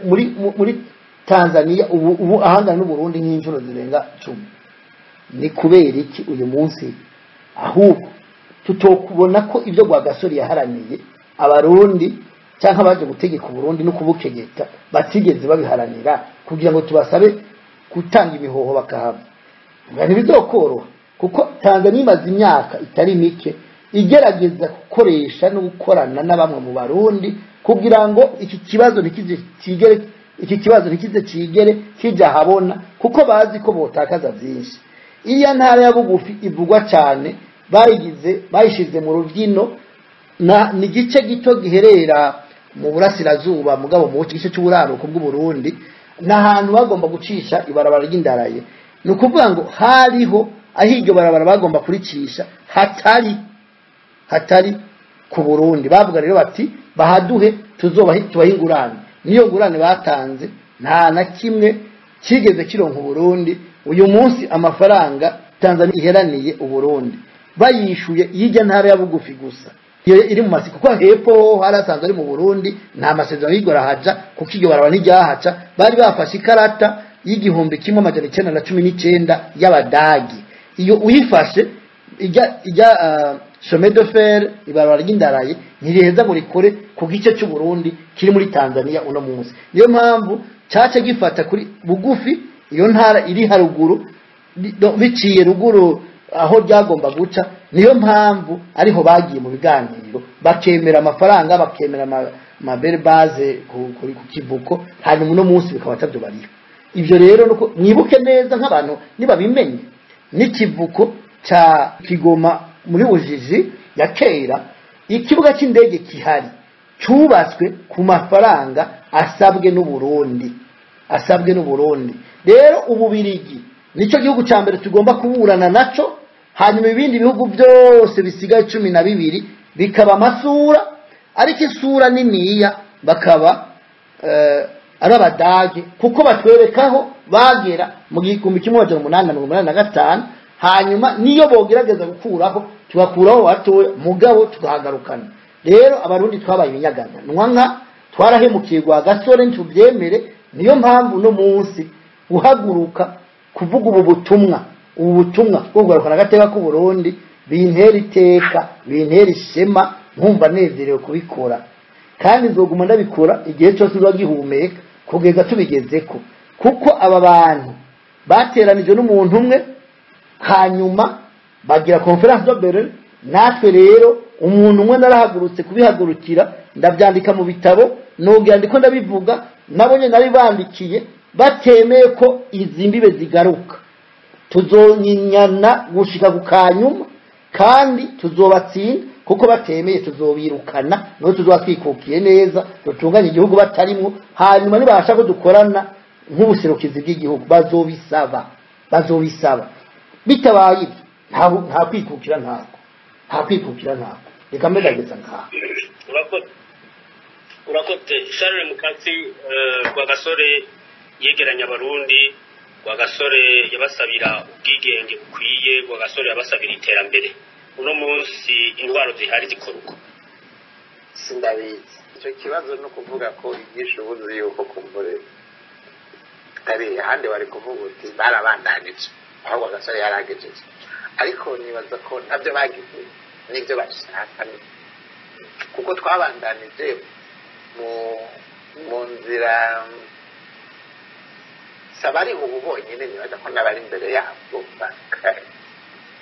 muri Tanzania ubu ahangana n'uburundi nk'inshuro zirenga 10 ni kubera iki uyu munsi ahubwo tutokubona ko ibyo Rwagasore yaharaniye abarundi cyangwa baje gutegeka Burundi no kubukegeta batigeze babiharanira kugira ngo tubasabe gutanga imihoho bakahaba ngani bizokoroha kuko Tanzania imaze imyaka itari mike igerageza gukoresha no gukorana n'abamwe mu Barundi kugira ngo iki kibazo ntikize kigere kijya habona kuko bazi ko botakaza byinshi iya ntara ya bugufi ivugwa cyane bayishize mu rubyino ni gice gito giherera mu burasirazuba mugabo mu gice cy'uburaruko bw'u Burundi n'ahantu bagomba gucisha ibarabara ry'indaraye nukuvuga ngo hariho ahiryo barabara bagomba kuricisha hatari ku Burundi bavuga rero bati bahaduhe tubahingurane niyo ngurane batanze nta na kimwe kigeze kironka Burundi uyu munsi amafaranga Tanzania iheraniye u Burundi bayishuye yijya ntara ya bugufi gusa iri mu masiko kwa hepfo harasanzwe ari mu Burundi nta masezerano yigora haja kuko iryo barabara n'ijyahaca bari bafashe ikarata y'igihumbi 1919 y'abadagi iyo uyifashe ijya chemin de fer ibarabara ry'indaraye ntiriheza ngo rikore ku gice cy'u Burundi kiri muri Tanzania uno munsi niyo mpamvu cyace gifata kuri bugufi iyo ntara iri haruguru biciye ruguru aho byagomba guca niyo mpamvu ariho bagiye mu biganiro bakemera amafaranga bakemera mabere base ku kivuko hanyuma uno munsi bikaba tabyo bariho ivyo rero nuko mwibuke neza nk'abantu niba bimenye n'ikivuko cha Kigoma muri Ujiji ya kera ikibuga cy'indege kihari cyubatswe ku mafaranga asabwe n'u Burundi rero ububirigi nico gihugu ca mbere tugomba kuburana naco hanyuma ibindi bihugu byose bisigaye 12 bikaba amasura ariko isura niniya bakaba ari abadage kuko batwerekaho bagera mu 1885 hanyuma niyo bogerageza gukuraho tugakuraho watoya mugabo tugahagarukana rero abarundi twabaye ibinyagana nwanka twarahemukirwa gasore ntubyemere niyo mpamvu no munsi uhaguruka kuvuga ubu butumwa bwo kugarukana agateka ku Burundi bintera iteka bintera ishema nkumva nezerewe kubikora kandi nzoguma ndabikora igihe cyose uzagihumeka kugeza tubigezeko kuko aba bantu bateranije n'umuntu umwe hanyuma bagira conference de Berlin natwe rero umuntu umwe narahagurutse kubihagurukira ndabyandika mu bitabo nogira ndiko ndabivuga nabonye nabibandikiye batemeye ko izi mbibe zigaruka tuzonyinyana gushika kukanyuma kandi tuzobatsinda kuko batemeye tuzobirukana no tuzwatwikukiye neza rutunganya igihugu batarimwo hanyuma nibasha ko dukorana nk'ubuserukizi bw'igihugu bazobisaba bitabaye nta kwikukira ntako reka mbegageza nkaho urakoze Charles Mukatsi kwa gasore yegeranya abarundi kwa gasore yabasabira ubwigenge bukwiye kwa gasore yabasabira iterambere uno munsi indwaro zihari zikoruka sindabizi icyo kibazo no kuvuga ko igisha ubuzi yuko kumbure tari hande bari kuvuga uti barabandanije ahubwo gasore yaragejeje ariko nibaza ko ntabyo bagize n'ibyo bashaka kuko twabandanije mu nzira sabari ubu bonyine nibaza ko n'abari imbere yabo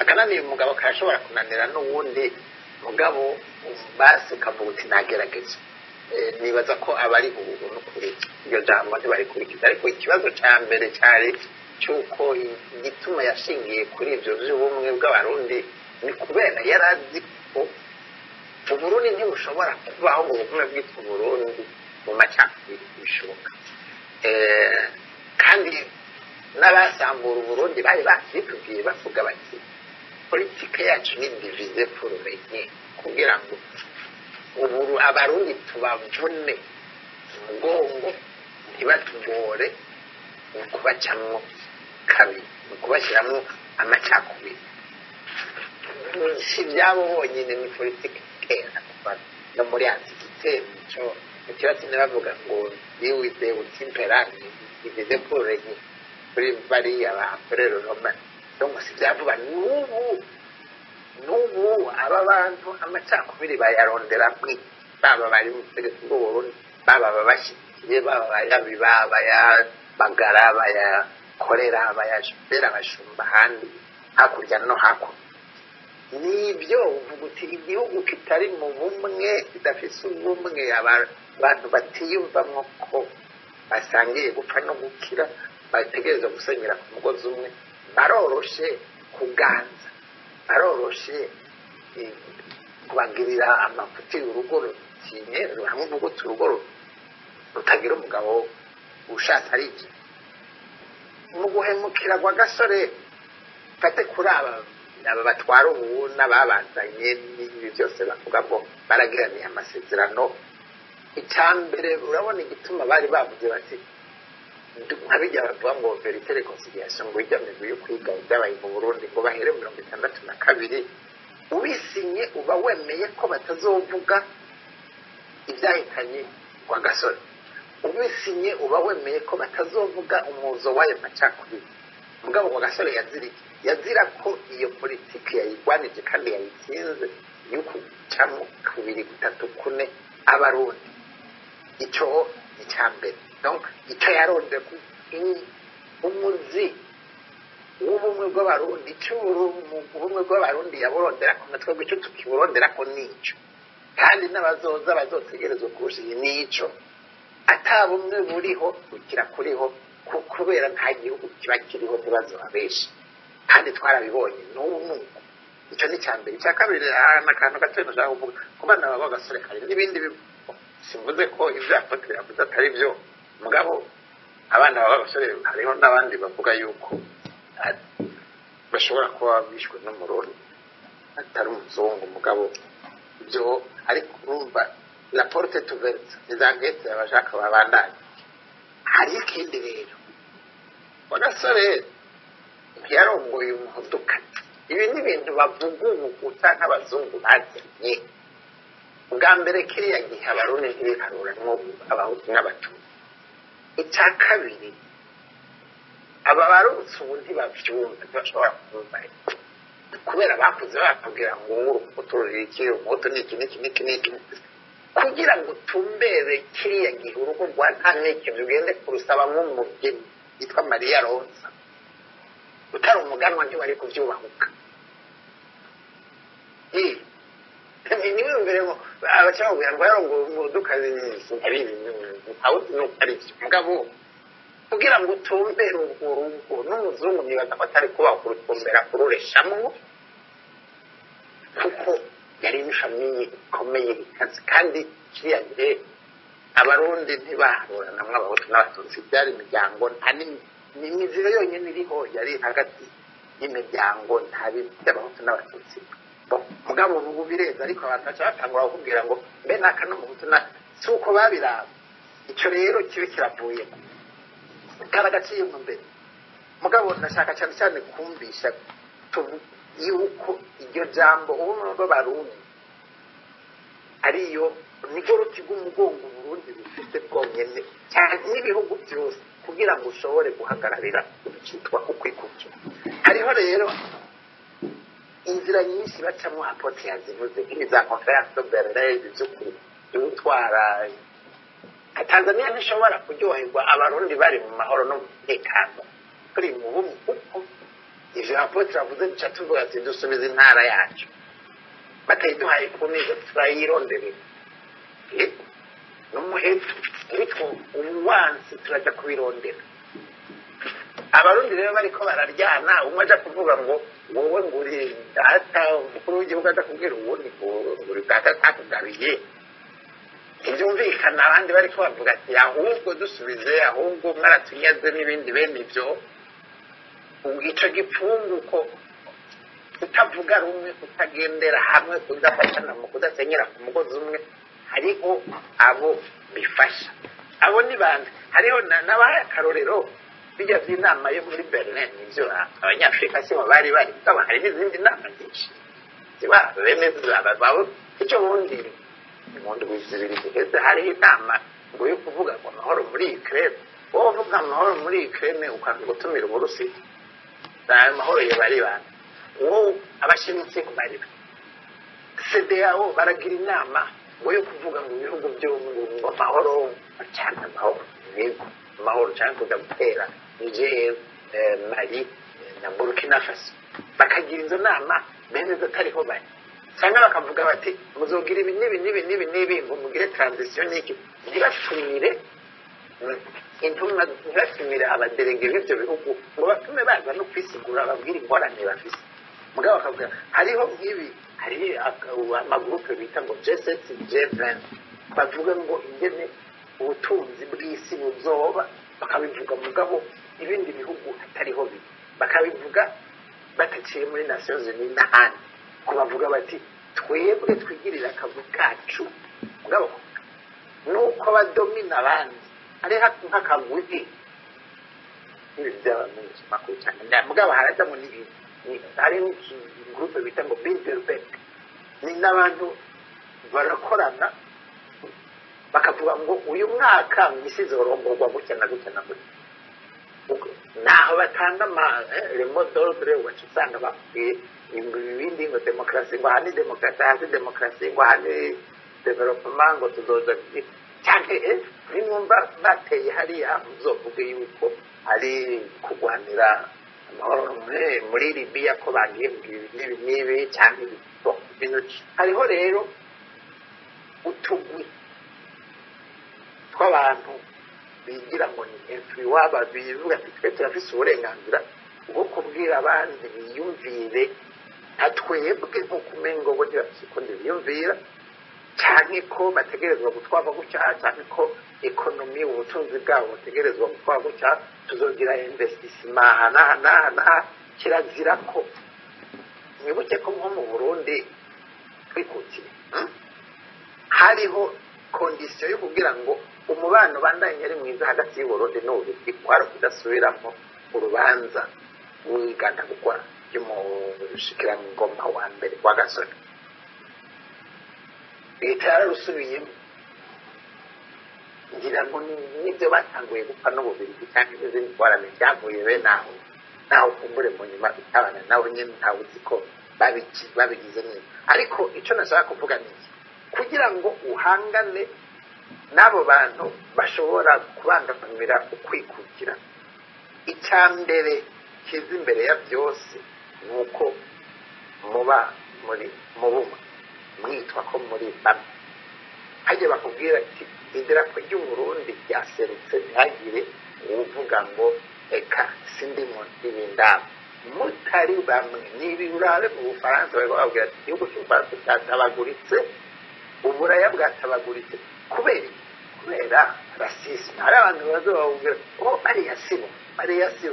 akananiye umugabo karashobora kunanira n'uwundi mugabo basi kavuga uti nagerageza nibaza ko abari ubu n'ukuri iyo jambo ntibarikurikiza ariko ikibazo cya mbere cyari cy'uko igituma yashingiye kuri ibyo by'ubumwe bw'abarundi ni kubera yari azi ko uburundi ntibushobora kubaho mu bumwe bwitwa uburundi mu macakubiri bishoboka kandi n'abasambura uburundi bari bakitubwiye bavuga bati politike yacu ni divize pour régner kugira ngo abarundi tubavune umugongo ntibatugore mu kubacamwo kabiri mu kubashyiramo amacakubiri si byabo bonyine ni politike kera no muri antikite cyo ikibazo bavuga ngo biwize utimperane divize pour régner kuri bariya bakorera Roma donc si byavuga n'ubu aba bantu amacakubiri bayarondera kuri baba bari mu butegetsi bw'uburundi baba babashyigikiye baba bayabagara bayakorera bayashobera abashumba ahandi hakurya no hakuno nibyo uvuga uti igihugu kitari mu bumwe kidafise ubumwe abantu batiyumvamo ko basangiye gupfa no gukira bategereza gusenyera ku mugozi umwe baroroshe kuganza baroroshe kubagirira amafuti urugo rutinye hamwe n'ubwo urugo rutagira umugabo ushatse ari iki mu guhemukira kwa gasore fate kuri aba batwara ubu n'ababazanye n'ibi byose bavuga ngo baragiraniye amasezerano icyambere urabona igituma bari bavuze bati nkabijya bavuga ngo verite reconciliation ngo ijya migwi yo kwiga ibyabaye mu Burundi ngo bahere 62 ubisinye uba wemeye ko batazovuga ibyahitanye kwa gasore ubisinye uba wemeye ko batazovuga umuzo wayo macakubiri mugabo kwa gasore yazira ko iyo politiki yayigwanije kandi yayitsinze yuko cyamo 2 3 4 abarundi icyo icyambere donc icyo yaronde ku umuzi w'ubumwe bw'abarundi ubumwe bw'abarundi yaburondera ko natwe gicyo tukiburondera ko nico kandi n'abazoza bazotegerezwa kurushiye nico atabumwe buriho ukira kuriho kubera nta gihugu kiba kiriho ntibazoba benshi kandi twarabibonye n'ubu icyo ni cyambere icya kabiri n'akantu gato nashaka kuvuga ku bana baba gasore kare n'ibindi simvuze ko ibyo yafatira yavuze atari byo mugabo abana baba basore hariho n'abandi bavuga yuko bashobora kuba bishwe n'umurundi atari umuzungu mugabo ibyo ariko urumva la porte est ouverte izangetse abashaka babandanye hari ikindi rero Gasore ntiyarongoye umuhuduka. Ibi ni ibintu bavuga ubu gusa nk'abazungu bazanye. Ubwa mbere kiriya gihe abarundi ntibiharuranwo abahutu n'abatutsi. Icya kabiri aba barutse ubu ntibavyumva ntibashobora kumva kubera bakuze bakubwira ngo urukuto ruriki umuhutu n'iki kugira ngo tumbere kiriya gihe urugo rwa ntaneke ugende kurusaba nk'umugeni yitwa Mariya Rosa utari umuganwa ntiwari kuvyubahuka niwe mbere ngo abacakubwira ngo yarongo umudukazi ntabizi ntawuzi nuko ari vyo mugabo kugira ngo utumbere urwo rugo n'umuzungu nibaza ko atari kubaho kurutumbera kurureshamwo kuko yari imishamiye ikomeye ikazi kandi kiriya gihe abarundi ntibaharuranamwo abahutu n'abatutsi byari imiryango nta n'imiziro yonyine iriho yari hagati y'imiryango nta by'abahutu n'abatutsi mugabo ubu bireza ariko abantu baca batangura kukubwira ngo mbe naka n'umuhutu na si uko babiraba icyo rero kibe kiravuye karagaciye mu mbere mugabo ndashaka cyane cyane kumvisha yuko iryo jambo ubumwe bw'abarundi ariyo niryo ruti rw'umugongo Burundi rufite bwonyene cyane n'ibihugu byose kugira ngo ushobore guhagararira cyitwa ukwikukira. Hariho rero inzira nyinshi bacamo apote yazivuze nk'iza conference de Berlin zo gutwara Tanzania ntishobora kuryoherwa abarundi bari mu mahoro no mutekano kuri mu bumwe kuko ivyo apote yavuze bica tuvuga ati dusubize intara yacu batayiduhaye ku neza turayirondere n'umuheto ariko uwansi turaja kubirondera. Abarundi rero bariko bararyana umwe aja kuvuga ngo wowe nguri data umukuru w'igihugu aja kubwira uwundi nguri data atakugabiye ibyumvikana abandi bariko bavuga ati ahubwo dusubize ahubwo mwaratunyaze n'ibindi bene ivyo ico gipfungu ko kutavuga rumwe kutagendera hamwe kudafatana mu kudasenyera ku mugozi umwe hariho abo bifasha abo ni bande hariho n'abaye akarorero bijya by'inama yo muri Berlin ivyo abanyafrika si bari kaba hari n'izindi nama nyinshi ziba bemeza ababo icyo bundi umuntu wizibiri kugeze hari inama ngo yo kuvuga ngo amahoro muri Ukraine wowe uvuga amahoro muri Ukraine ukagutumira Uburusi na mahoro yabari bana wowe abashimitse ko bari CDAO baragira inama ngo yo kuvuga ngo ibihugu byo ngo amahoro cyane amahoro cyane kuja gutera Niger Mali na Burkina Faso bakagira izo nama bene zatariho bari cyane bakavuga bati muzogira ibi nibi ngo mugire transition y'iki ntibashumire intumwa ntibashumire abaderege b'ibyo bihugu ngo batume baza no kwisigura babwira ingorane bafise mugabo bakavuga hariho nk'ibi hari amagurupe bita ngo G7 G20 bavuga ngo ingene ubutunzi bw'isi buzoba bakabivuga mugabo ibindi bihugu atariho biri bakabivuga bataciye muri Nations Unies n'ahandi kubavuga bati twebwe twigirira akazi kacu mugabo nuko badomina abandi ari nk'akaguzi ibi by'abantu makuru cyane mugabo harajamo n'ibintu hari n'igroupe bita ngo Bilderberg ni n'abantu barakorana bakavuga ngo uyu mwaka mwisi zorongorwa gutya na gutya na gutya naho batanga remote ordre wacusanga bakwiye ibindi ngo demokarasi ngo hani demokarasi ngo hani development ngo tuzoza cyane nimumva bateye hariya muzovuge yuko ari kugwanira amahoro muri Libya ko bagiye nibi cyane hariho rero utugwi tw'abantu bigira ngo ni entry waba bivuga ati twe turafise uburenganzira bwo kubwira abandi biyumvire atwebwe nk'uko umengo bo ntibafise biyumvira cyane ko bategerezwa gutwarwa gutya cyane ko ekonomi ubutunzi bwabo butegerezwa gutwarwa gutya tuzogira investissement na kirazira ko mwibuke ko nko mu Burundi twikukire hariho kondisiyo yo kugira ngo umubano bandanye ari mwiza hagati y'Uburundi n'Uburundi kwaro kudasubiramo urubanza rw'igandagurwa ry'umushikiranganji wa mbere wa Gasore. Leta yararusubiyemo ngira ngo nibyo batanguye gupfa n'ububirigi cyangwa izindi ngorane byavuye bene aho naho kumbure mu nyuma bitabana nawe nyine ntawe uzi ko babigize neza. Ariko icyo nashaka kuvuga ni iki, kugira ngo uhangane n'abo bantu bashobora kubangamira ukwikukira, icya mbere kiza imbere ya byose ni uko muba muri mu bumwe, mwitwa ko muri bamwe. Hajya bakubwira ati idarapo ry'Uburundi ryaserutse, ntihagire uvuga ngo eka sindi mu ndibindabo, mutari bamwe. Nibi urabe mu Bufaransa bababwira ati igihugu cy'Ubufaransa cyatabaguritse, uburaya bwatabaguritse kubera rasisme. Hari abantu bazobabwira bariya sibo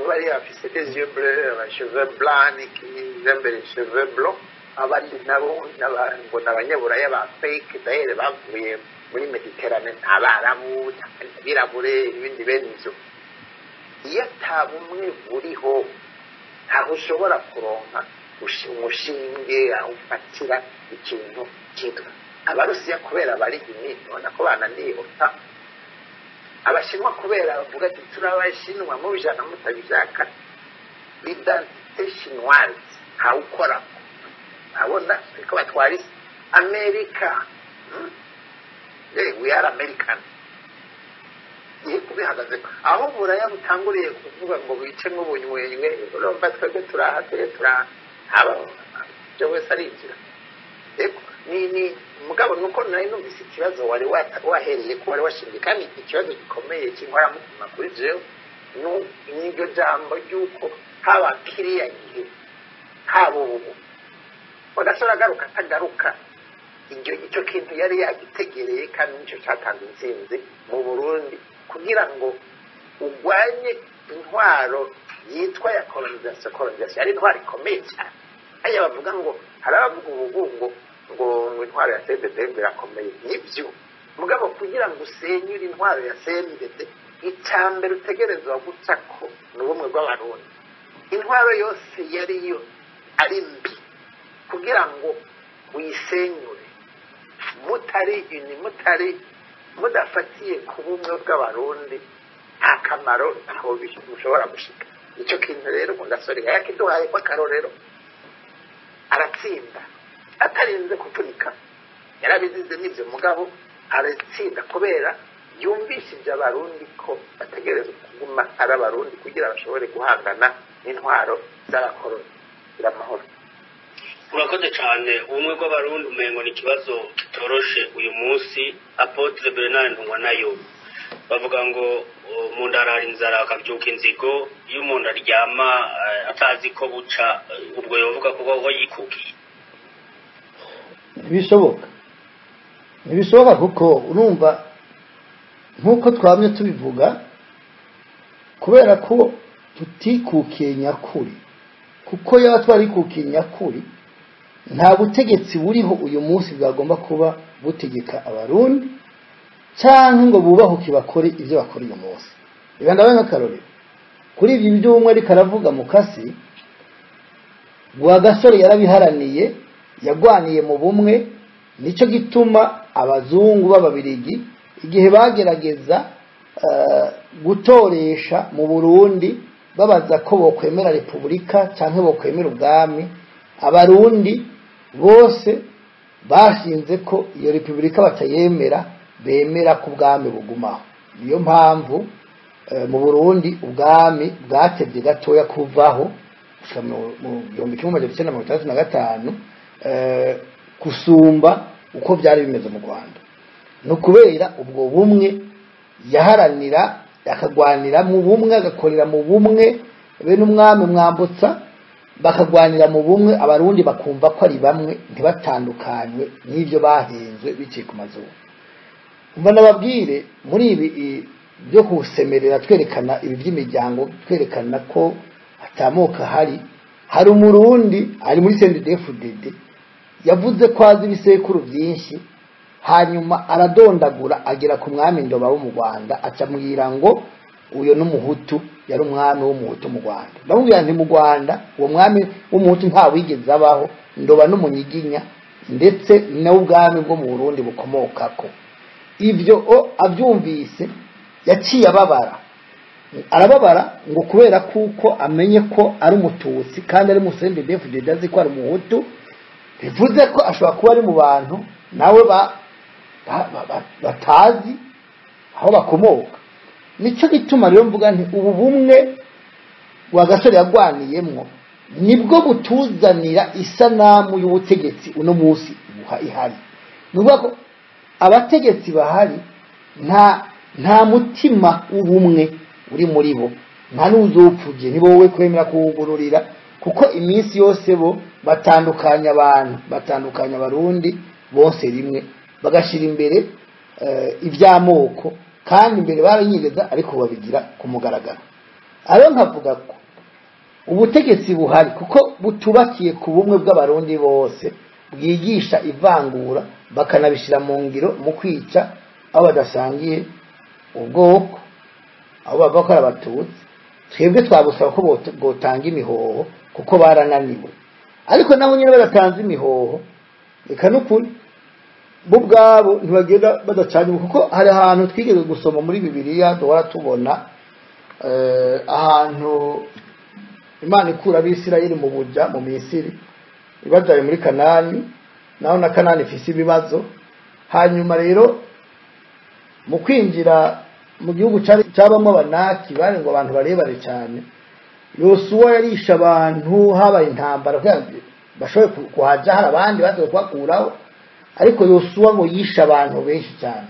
bariya bafise des yeux bleus, cheveux blancs, n'izembere cheveux blancs, abandi nabo ngo n'abanyaburaya ba fake dahere bavuye muri Mediterane, abarabu, abirabure, ibindi bene ivyo. Iyo atabumwe buriho ntaho ushobora kuronka umushinge aho ufatira ikintu cyitwa. Abarusiya kubera bari imibona ko bananiyota, abashinwa kubera bavuga ati turabashinwa mu bijana mutabishaka, l'identité chinoise hawukora abona ko batwari America. We are American. Iyo kubihagaze aho buraya butanguriye kuvuga ngo bicemo ubunywenywe, urumva twebwe turahateye aba byo wese arinjira. Ni mugabo nuko nari numvise ikibazo wari wahereye ko wari washingiye, kandi ikibazo gikomeye kinkora mutima kuri jewe n'iryo jambo ry'uko haba kiriya gihe haba ubu udashobora agaruka atagaruka icyo kintu yari yagitegereye, kandi nicyo cyatanze intsinzi mu Burundi kugira ngo urwanye intwaro yitwa ya colonization ari intwaro ikomeye cyane. Aya bavuga ngo hari abavuga ubugungo ngo intwaro ya CNDD birakomeye, nibyo mugabo kugira ngo usenyure intwaro ya CNDD icyambere utegerezwa guca ko n'ubumwe bw'abarundi. Intwaro yose yariyo ari mbi, kugira ngo uyisenyure mudafatiye ku bumwe bw'abarundi nta kamaro aho bishobora gushika. Icyo kintu rero Gasore yakiduhaye ko akarorero, aratsinda atarinze kutunika, yarabizize n'ibyo mugabo aratsinda kubera yumvishije abarundi ko bategerezwa kuguma ari abarundi kugira bashobore guhangana n'intwaro z'abakoroni. Biramahoro. Urakoze cyane. Ubumwe bw'abarundi umengo ni ikibazo kitoroshe uyu munsi. Apotre Bernard Ntungwanayo bavuga ngo umuntu arara inzara akabyuka inzigo, iyo umuntu aryama atazi ko buca ubwo yovuga ko yikukiye. Ntibishoboka kuko urumva nk'uko twamye tubivuga, kubera ko tutikukiye nyakuri. Kuko yaba twarikukiye nyakuri, nta butegetsi buriho uyu munsi bwagomba kuba butegeka abarundi cyangwa ngo bubahuke bakore ibyo bakora uyu munsi. Reka ndabaye nk'akarorero kuri ibyo by'ubumwe ariko aravuga Mukasi, Gasore yarabiharaniye, yagwaniye mu bumwe. Nicyo gituma abazungu b'ababirigi igihe bagerageza gutoresha mu Burundi babaza ko bokwemera repubulika cyangwa bokwemera ubwami, abarundi bose bashinze ko iyo repubulika batayemera, bemera ko ubwami bugumaho. Niyo mpamvu mu Burundi ubwami bwatebye gatoya kuvaho mu 1965 kusumba uko byari bimeze mu Rwanda. No kubera ubwo bumwe yaharanira, akagwanira mu bumwe, agakorera mu bumwe, bene umwami Mwambutsa bakagwanira mu bumwe, abarundi bakumva ko ari bamwe, ntibatandukanywe n'ibyo bahenzwe biciye ku mazuru. Umva nababwire muri ibi byo kusemerera twerekana ibi by'imiryango, twerekana ko atamoka hari umurundi ari muri CNDD-FDD yavuze ko azi ibisekuru byinshi, hanyuma aradondagura agera ku mwami Ndoba wo mu Rwanda, acamwira ngo uyo n'umuhutu yari umwami w'umuhutu mu Rwanda. Ndamubwira nti mu Rwanda uwo mwami w'umuhutu nta wigeze abaho, ndoba n'umunyiginya ndetse n'ubwami bwo mu Burundi bukomokako. Ivyo avyumvise yaciye arababara ngo kubera kuko amenye ko ari umututsi kandi ari musende DFDD azi ko ari umuhutu, bivuze ko ashobora kuba ari mu bantu nawe batazi aho bakomoka. Nico gituma rero mvuga nti ubu bumwe wa Gasore yagwaniyemwo nibwo butuzanira isanamu y'ubutegetsi uno munsi ihari. Nuvuga ko abategetsi bahari nta mutima ubumwe uri muri bo, nta n'uzopfuje ni wowe kwemera kuwugururira, kuko iminsi yose bo batandukanya abantu, batandukanya abarundi bose rimwe, bagashira imbere iby'amoko, kandi imbere baranyigeza ariko babigira ku mugaragaro. Aro nkavuga ko ubutegetsi buhari kuko butubakiye ku bumwe bw'abarundi bose, bwigisha ivangura bakanabishira mu ngiro mu kwica abo badasangiye ubwoko, abo bavuga ko ari abatutsi. Twebwe twagusaba ko botanga imihoho kuko barananiwe, ariko nabo nyine badatanze imihoho reka n'ukuri bo bwabo ntibagenda badacanye, kuko hari ahantu twigeze gusoma muri Bibiliya duhora tubona ahantu Imana ikura abisirayeli mu buja mu Misiri ibajanye muri Kanani, naho na Kanani ifise ibibazo. Hanyuma rero mu kwinjira mu gihugu cyabamwe Abanaki bari ngo abantu barebare cyane, Yosuwa yarisha abantu, habaye intambara kandi bashoboye kuhaja, hari abandi baje kwakuraho, ariko Yosuwa ngo yisha abantu benshi cyane,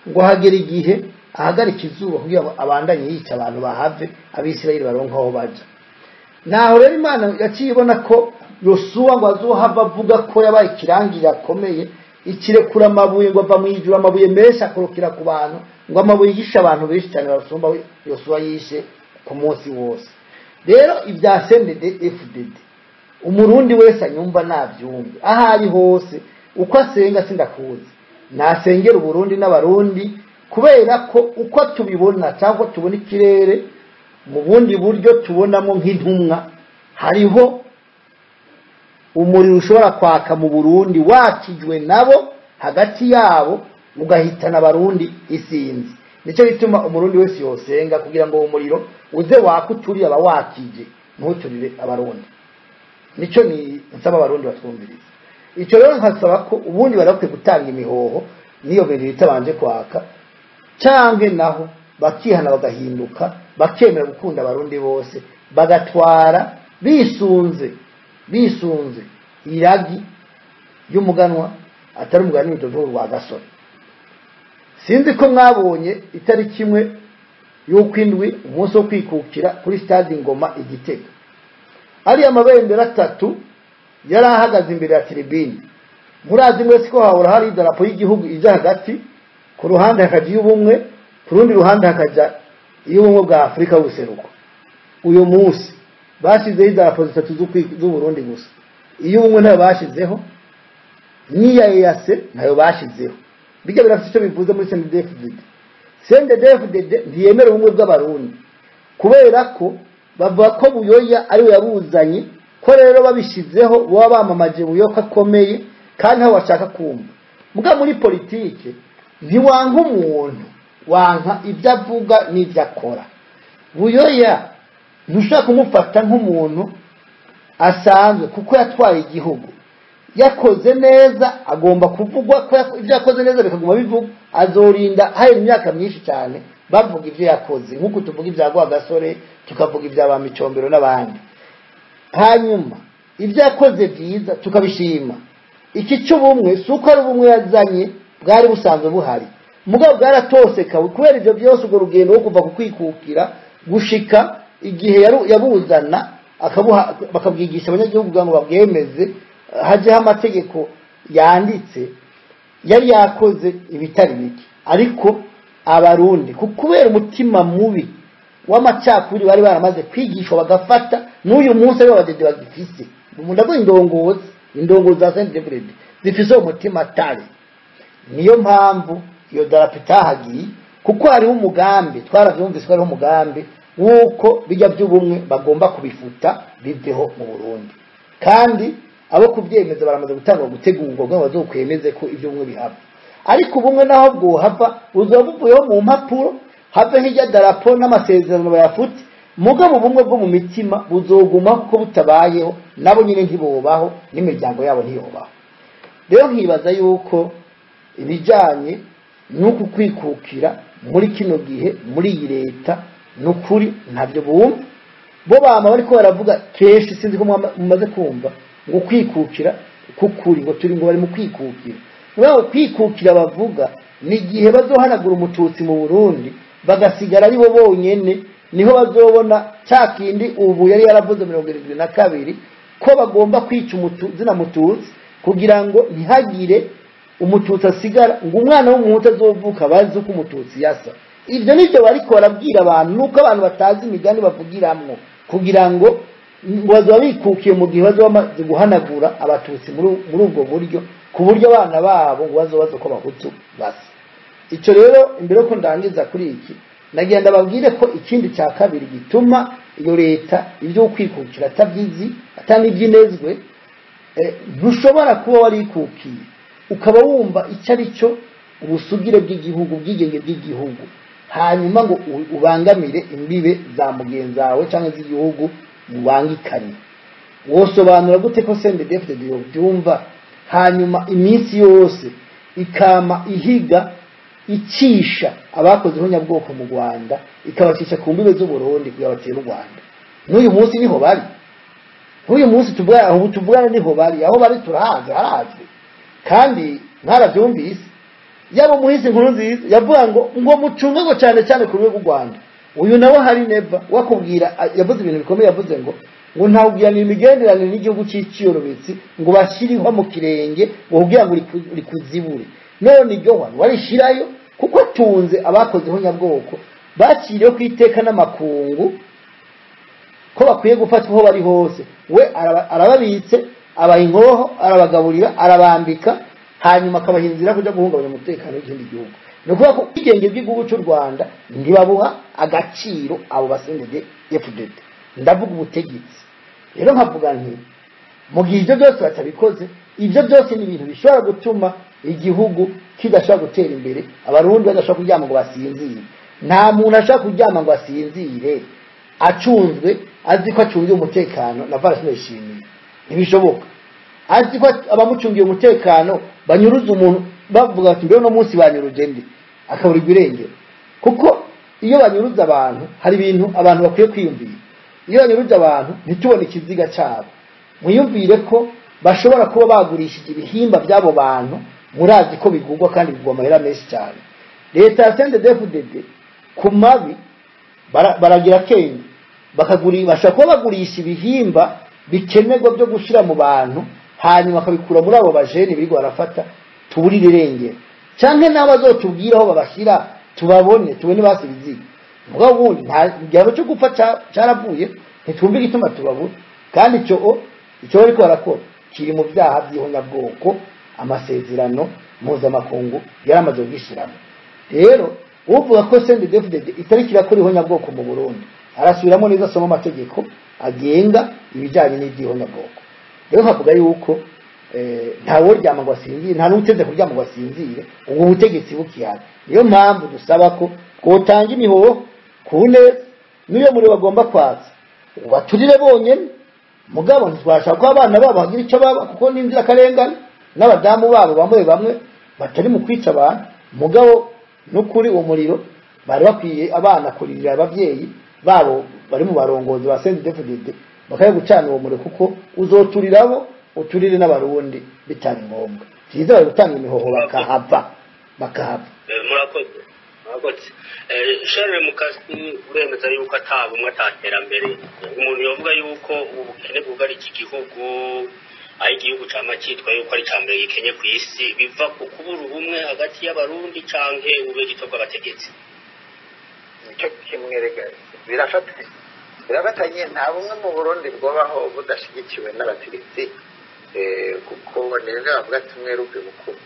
ngo hagera igihe ahagarika izuba kugira ngo abandanye yica abantu bahave abisirayeli baronka aho baja. Naho rero Imana yaciye ibona ko Yosuwa ngo azohava avuga ko yabaye ikirangira akomeye, ikirekura amabuye ngo ava mu ijuru, amabuye menshi akorokera ku bantu, ngo amabuye yisha abantu benshi cyane basumba Yosuwa yishe ku munsi wose. Rero ibya CNDD-FDD umurundi wese anyumva navyumve ahari hose, uko asenga sindakuzi nasengera Uburundi n'abarundi, kubera ko uko tubibona cyangwa tubona ikirere mu bundi buryo tubonamo nk'intumwa, hariho umuriro ushobora kwaka mu Burundi wakijwe nabo hagati yabo ugahitana abarundi isinzi. Nico bituma umurundi wese yosenga kugira ngo umuriro uze wakuturiye abawakije ntuturire abarundi. Nico ni nsaba abarundi batwumviriza. Ico rero nkasaba ko ubundi barakwe gutanga imihoho niyo bintu bitabanje kwaka, cange naho bakihana bagahinduka, bakemera gukunda abarundi bose, bagatwara bisunze iragi y'umuganwa atari umugani w'Idodo rwa Gasore. Sinzi ko mwabonye itariki imwe y'ukwindwi umunsi wo kwikukira kuri stade Ngoma Igitega, ari amabendera 3 yari ahagaze imbere ya tribune. Murazi mwese ko hahora hari idarapo y'igihugu ija hagati, ku ruhande hakaja y'ubumwe, ku rundi ruhande hakaja y'ubumwe bwa Afrika y'ubuseruko. Uyo munsi bashizeho idarapo 3 z'Uburundi gusa, iy'ubumwe ntayo bashizeho, niya EAC ntayo bashizeho. Bijya birafite icyo bivuze muri CNDD-FDD. CNDD-FDD ntiyemera ubumwe bw'abarundi kubera ko bavuga ko Buyoya ari we yabuzanye, ko rero babishizeho baba bamamaje Buyoya akomeye kandi aho bashaka kumva. Muga muri politike ntiwanka umuntu, wanka ibyo avuga n'ibyo akora. Buyoya ntushaka kumufata nk'umuntu asanzwe kuko yatwaye igihugu, yakoze neza agomba kuvugwa ko ibyo yakoze neza bikaguma bivuga, azorinda hari imyaka myinshi cyane bavuga ibyo yakoze, nkuko tuvuga ibya Gasore tukavuga ibya ba Micombero n'abandi. Hanyuma ibyo yakoze byiza tukabishima. Iki cy'ubumwe suko ari ubumwe yazanye bwari busanzwe buhari, mugabo bwaratoseka kubera ibyo byose ubwo rugendo wo kuva kukwikukira gushika igihe yabuzana akabuha bakabwigisha abanyagihugu ngo babwemeze, haje amategeko yanditse, yari yakoze ibitari biki. Ariko abarundi kubera umutima mubi w'amacakuri bari baramaze kwigishwa bagafata, n'uyu munsi ari abadede bagifise. Ndavuga indongozi za CNDD-FDD zifise umutima tare. Niyo mpamvu iyo darapo itahagiye kuko hariho umugambi twaravyumvise ko hariho umugambi wuko bijya by'ubumwe bagomba kubifuta biveho mu Burundi kandi abo kubyemeza baramaze gutanga gutegurwa ngo bazokwemeze ko ibyo bumwe bihaba ariko ubumwe naho bwo hava buzobuvuyeho mu mpapuro have hirya darapo n'amasezerano bayafute mugabo ubumwe bwo mu mitima buzoguma kuko butabayeho nabo nyine ntibobaho n'imiryango yabo ntiyobaho rero nkibaza yuko ibijanye nuko kwikukira muri kino gihe muri iyi leta nukuri ntabyo bumva bo bama bariko baravuga keshi sinzi ko mumaze kumva ngo kwikukira kukuri ngo turi ngo bari mu kwikukira nabo kwikukira bavuga ni gihe bazohanagura umututsi mu Burundi bagasigara ari bo bonyene niho bazobona cyakindi ubu yari yaravuze 72 ko bagomba kwica zina mututsi kugira ngo ntihagire umututsi asigara ngo umwana w'umuhutu azovuka bazi uko umututsi yasa ibyo nibyo bariko barabwira abantu nuko abantu batazi imigani bavugiramwo kugira ngo bazoba bikukiye mu gihe bazomaze guhanagura abatutsi muri ubwo buryo ku buryo abana babo ngo bazobaze ko bahutu basa icyo rero imbere ko ndangiza kuri iki nagenda babwire ko ikindi cya kabiri gituma iyo leta ibyo kwikukira atavyizi atanibyinezwe ntushobora kuba warikukiye ukaba wumva icyo ari cyo ubusugire bw'igihugu bw'igenge bw'igihugu hanyuma ngo ubangamire imbibe za mugenzi wawe cyangwa z'igihugu mubangikanye wosobanura gute ko CNDD-FDD byumva hanyuma iminsi yose ikama ihiga icisha abakoze ihonyabwoko mu Rwanda ikabacisha ku mbibe z'u Burundi kuyabatera u Rwanda n'uyu munsi niho bari n'uyu munsi tubwara niho bari aho bari turahaze harazwe kandi mwarabyumvise yabo muhise inkuru nziza yavuga ngo mucunge ngo cyane ku rwego rw'u Rwanda uyu nawe hari neva wakubwira yavuze ibintu bikomeye yavuze ngo ntawubwiranira imigenderanire n'igihugu cy'icyorobetsi ngo bashyiriho mu kirenge ngo ubwira ngo uri kuzibure none iryo warishirayo kuko tunze abakoze ihonyabwoko bakiriyeho ku iteka n'amakungu ko bakwiye gufatwa aho bari hose we arababitse abaha inkoho arabagaburira arabambika hanyuma akabahinzira kujya guhungabanya umutekano w'ikindi gihugu ni ukuvuga ko ubwigenge bw'igihugu cy'u Rwanda ntibabuha agaciro abo CNDD-FDD ndavuga ubutegetsi rero nkavuga nti mu gihe ibyo byose batabikoze ibyo byose ni ibintu bishobora gutuma igihugu kidashobora gutera imbere abarundi badashobora kuryama ngo basinzire nta muntu ashobora kuryama ngo asinzire acunzwe azi ko acungiye umutekano na Varasi Ndayishimiye ntibishoboka azi ko abamucungiye umutekano banyuruza umuntu bavuga ati mbere no munsi banyuruje ndi akaburirwa irengero kuko iyo banyuruza abantu hari ibintu abantu bakwiye kwiyumvira iyo banyuruza abantu ntitubone ikiziga cyabo mwiyumvire ko bashobora kuba bagurishije ibihimba by'abo bantu murazi ko bigurwa kandi bigwa amahera menshi cyane leta ya CNDD-FDD ku mabi baragira kenge bashobora kuba bagurisha ibihimba bikenerwa byo gushyira mu bantu hanyuma bakabikura muri abo bajeni birirwa barafata tuburire irengero cyangwa n'abo bazotubwira aho babashyira tubone basibiziga mugabo ubundi nta gihano cyo gupfa cyaravuye ntitwumve igituma tubabura kandi icyo bariko barakora kiri mu byaha by'ihonyabwoko amasezerano mpuzamakungu yaramaze kugishyiramo rero uvuga ko CNDD-FDD itari kirakora ihonyabwoko mu Burundi arasubiramo neza asoma amategeko agenga ibijyanye n'iby'ihonyabwoko rero nkavuga yuko ntawo ryama ngo asinzire nta n'uteze kuryama ngo asinzire ubwo butegetsi bukihari niyo mpamvu dusaba ko twotanga imihoho ku neza niyo muri bagomba kwatsa baturire bonyene mugabo ntitwashaka ko abana babo bagira icyo baba kuko n'inzira karengane n'abadamu babo bamwe batari mu kwica abantu mugabo no kuri uwo muriro bari bakwiye abana kuririra abavyeyi babo bari mu barongozi ba CNDD-FDD bakaye gucana uwo muriro kuko uzoturirabo uturire n'abarundi bitari ngombwa cyiza bari gutanga imihoho bakahava murakoze Charles Mukasi uremeza yuko atabumwe ataterambere umuntu yavuga yuko ubukene bwugari iki gihugu aho igihugu cyama cyitwa yuko ari cyambere gikenye ku isi biva ku kubura ubumwe hagati y'abarundi canke ube gito bw'abategetsi nicyo kimwerega birafatanye nta bumwe mu Burundi bwobaho budashigikiwe n'abategetsi kuko neza bavuga ati umwe rubwe mukuru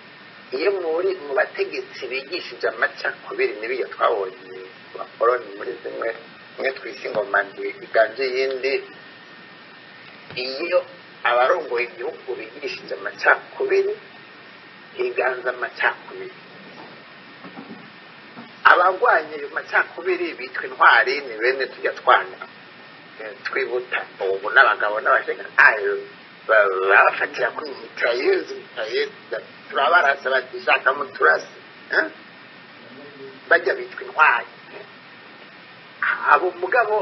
iyo muri mu bategetsi bigishije amacakubiri n'ibiyo twabonye abakoroni muri zimwe twise ingoma iganje yindi, iyo abarongoye igihugu bigishije amacakubiri higanza amacakubiri. Abagwanye ayo macakubiri bitwa intwari, ni bene tujya twana twibuta ubu n'abagabo n'abashingantahe bafatira kuri mitrailleuse turabarasa batishaka mu turasi bajya bitwa intwari. Abo mugabo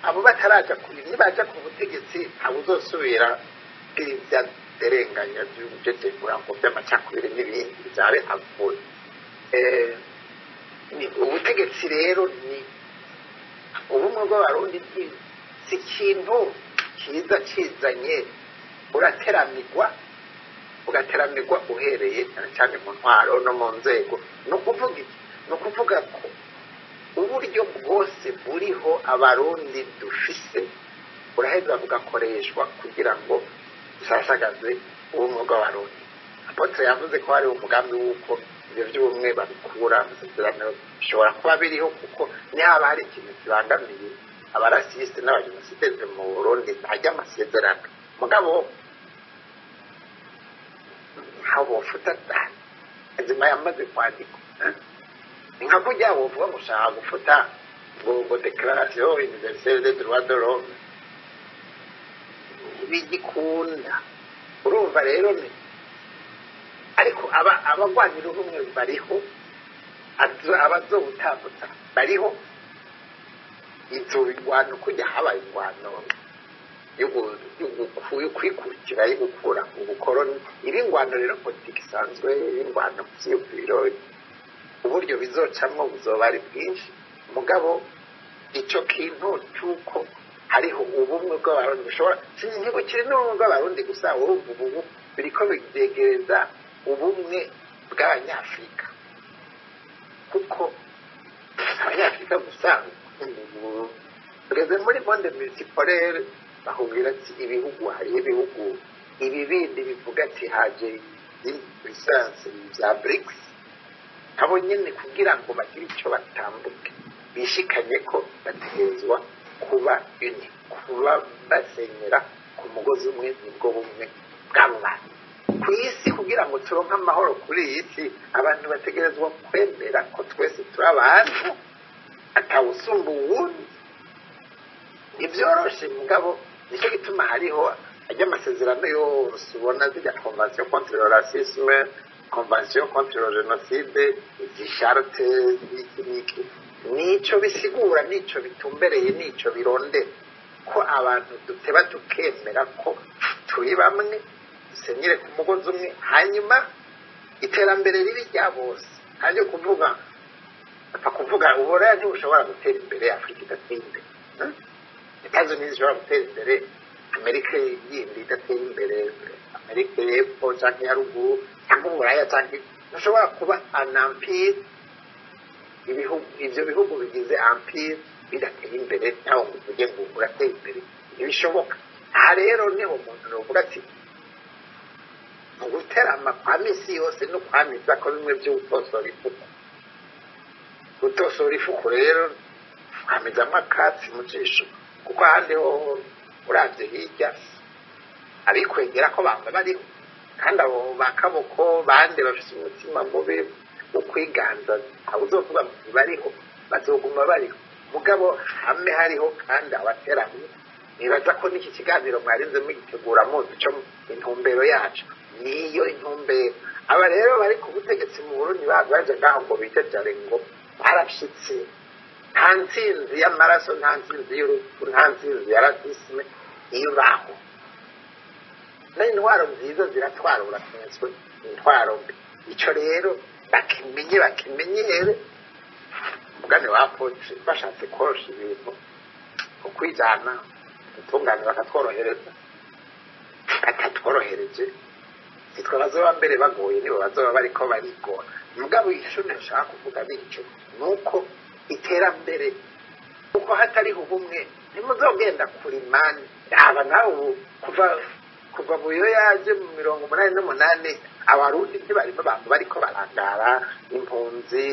abo bataraja nibaja ku butegetsi abo uzosubira bw'ibya derenganya by'ubutegetsi ngo by'amacakubiri n'ibindi bizabe avuye. Ubutegetsi rero ni ubumwe bw'abarundi, si ikintu kiza kizanye, ugateramirwa uhereye cyane mu ntwaro no mu nzego. Ni ukuvuga ko uburyo bwose buriho abarundi dufise buraheza bugakoreshwa kugira ngo dusasagaze ubumwe bw'abarundi. Apotre yavuze ko hari umugambi w'uko ibyo by'ubumwe babikura amasezerano bishobora kuba biriho, kuko niba hari ikintu kibangamiye abarasiste n'abajenoside mu Burundi ntajya amasezerano. Mugabo ntabwo ufuta azima yamaze kwandikwa, nka kujya wovuga ngo ushaka gufuta ngo declaration universelle des droits de l'homme bigikunda. Urumva rero ni ariko abagwanira ubumwe bariho, abazobutambutsa bariho. Izo bigwano kujya habaye ingwano yo kwikukira, yo gukura ubukoroni. Ibi ngwano rero politiki isanzwe, ingwano by'ibiro, uburyo bizocamo buzoba ari bwinshi. Mugabo icyo kintu cy'uko hariho ubumwe bw'abarundi bushobora ntibukiri n'ubumwe bw'abarundi gusa, ubu biriko byegereza ubumwe bw'abanyafurika, kuko abanyafurika gusa tugeze muri monde multipolaire bahubwira ati ibihugu, hariho ibihugu ibi bindi bivuga ati haje lisansi bya BRICS, abo nyene kugira ngo bagire icyo batambuke bishikanye ko bategezwa kuba uni, kuba basenyera ku mugozi umwe, nibwo bumwe bw'abo bantu ku isi. Kugira ngo turonke amahoro kuri iyi si, abantu bategerezwa kwemera ko twese turi abantu, atawusumba uwundi. Ibyoroshe mugabo nicyo gituma hariho ajya amasezerano yose ubona zijya convention contre le racisme, convention contre le génocide, izi charte n'iki, nico bisigura, nico bitumbereye, nico bironde ko abantu duteba tukemera ko turi bamwe, dusenyere ku mugozi umwe, hanyuma iterambere ribi rya bose. Hanyuma kuvuga uburaya ntibushobora gutera imbere Afurika idatera imbere, Etats-Unis zishobora gutera imbere, Amerika yindi idatera imbere, Amerika y'epfo cyangwa ya ruguru cyangwa uburaya, cyangwa ntushobora kuba an empire, ibyo bihugu bigize empire bidatera imbere naho ngo uvuge ngo uratera imbere, ntibishoboka. Aha rero niho umuntu novuga ati mu guterama kwa misi yose no kwamiza ko bimwe by'utosora ifuku. Gutosora ifuku rero kwamizamo akatsi mu jisho, kuko ahandi ho uravye hirya abikwegera ko bamba bariho, kandi abo bakaboko bande bafise umutima mubi wo kwiganza, abo uzovuga ngo bariho bazoguma bariho. Mugabo hamwe hariho kandi abateramye. Nibaza ko n'iki kiganiro mwarinze mugitegura muzi cyo intumbero yacu niyo intumbero. Aba rero bari ku butegetsi mu Burundi baje ngaho ngo bijajare ngo barashitse, nta ntsinzi y'amaraso, nta ntsinzi y'urupfu, nta ntsinzi ya racisme ibaho. N'intwaro nziza ziratwara uratenzwe intwaro mbi. Icyo rero bakimenyere mugane wa Apotre bashatse korosha ibintu ukwijana utungane bakatworohereza, batatworohereje sitwe bazoba mbere bagoye, nibo bazoba bariko barigora. Mugabo icyo nashaka kuvuga n'icyo nuko iterambere, kuko hatari ubumwe ntimuzogenda kurimani. Aba nawe kuva buyo yaje mu 88 abarundi ntibarimo abantu bariko barangara impunzi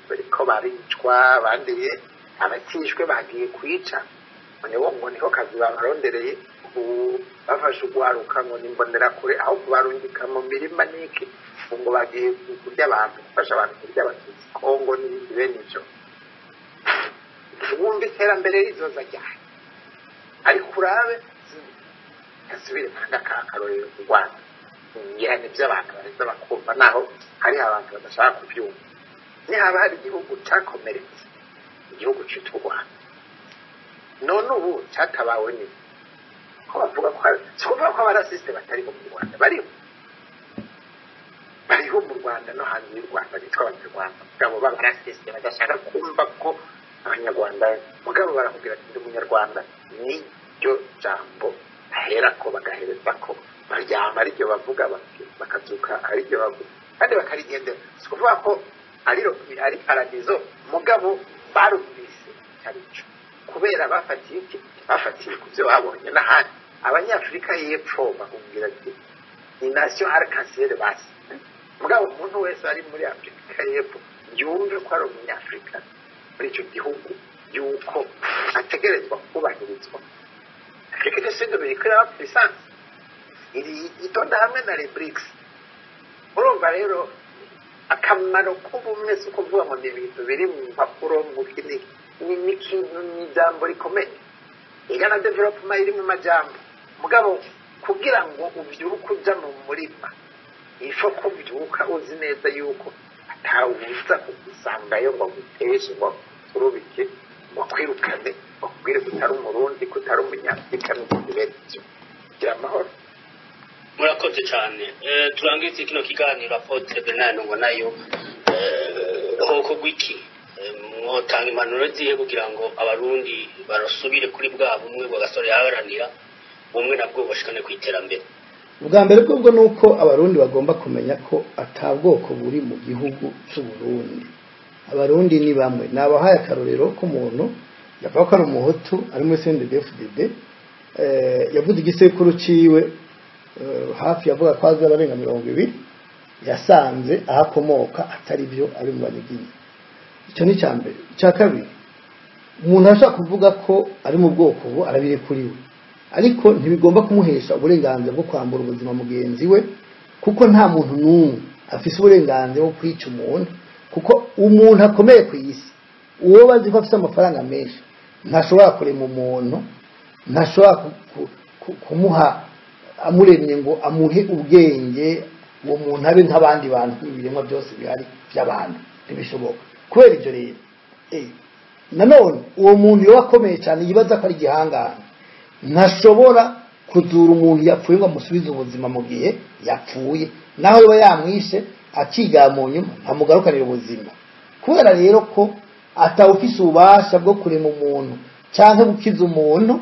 bariko baricwa bandiye abatishwe bagiye kwica ngo niho kazi babarondereye bafashe ugwaruka ngo nimbonera kure aho kubarungika mu mirima n'iki ngo bagiye kurya abantu gufasha abantu kurya abatutsi kongo n'ibindi bene ivyo wumva iterambere rizoza ryari ariko urabe kasubire mpanga akarorero ku Rwanda ngira nivyo abantu baheza bakumva naho hari abantu badashaka kuvyumva nihaba hari igihugu cakomeretse igihugu citwa Rwanda none ubu catabawe ni ko bavuga ko abarasiste batari mu Rwanda bariho mu Rwanda no hanze y'u Rwanda bitwa abanyarwanda mugabo b'abarasiste badashaka kumva ko abanyarwanda mugabo barakubwira ati ndi umunyarwanda niryo jambo ahera ko bagahereza ko baryama aribyo bavuga bakazuka aribyo bavuga kandi bakarigendera si kuvuga ko ari paradizo mugabo barumvise cyarico kubera bafatiye ku byo babonye n'ahandi abanyafurika y'epfo bakubwira ati ni nation arc-en-ciel basi mugabo umuntu wese ari muri Afrika y'epfo yumve ko ari umunyafurika muri icyo gihugu yuko ategerezwa kubahirizwa Afrika du Sud biri kuri aba puissance iri itonda hamwe na les BRICS urumva rero akamaro k'ubumwe si ukuvuga ngo ni ibintu biri mu mpapuro mu kindi n'ikintu n'ijambo rikomeye igana development iri mu majambo mugabo kugira ngo ubyuruke uja mu murima ifo ko ubyuka uzi neza yuko atawuza kugusangayo ngo guteshe ngo urubike ngo kwirukane ngo kubwire kutari umurundi kutari umunyafurika n'ibindi gira amahoro murakoze cyane turangize kino kiganiro Apotre Bernard ngo nayo hoko gwiki mwotanga impanuro zihe kugira ngo abarundi barasubire kuri bwa bumwe bwa gasore yaharanira bumwe nabwo bashikane ku iterambere ubwa mbere bwo nuko abarundi bagomba kumenya ko atabwoko buri mu gihugu cy'u Burundi abarundi ni bamwe nabahaye akarorero ko umuntu yavuga ko ari umuhutu ari muri CNDD-FDD yavuze igisekuru ciwe hafi yavuga ko azabarenga 200 yasanze ahakomoka atari byo ari mu banyiginya icyo ni cyambere cya kabiri umuntu ashaka kuvuga ko ari mu bwoko bu arabire kuri we ariko ntibigomba kumuhesha uburenganzira bwo kwambura ubuzima mugenzi we kuko nta muntu n'umwe afise uburenganzira bwo kwica umuntu kuko umuntu akomeye ku isi uwo bazi ko afite amafaranga menshi ntashobora kurema umuntu ntashobora kumuha amuremye ngo amuhe ubwenge uwo muntu abe nk'abandi bantu ibiremwa byose bihari by'abantu ntibishoboka kubera ibyo rero nanone uwo muntu iyo akomeye cyane yibaza ko ari igihangano ntashobora kuzura umuntu yapfuye ngo amusubize ubuzima mu gihe yapfuye naho yoba yamwishe akiga mu nyuma ntamugarukanira ubuzima kubera rero ko atawufise ububasha bwo kurema umuntu cyangwa gukiza umuntu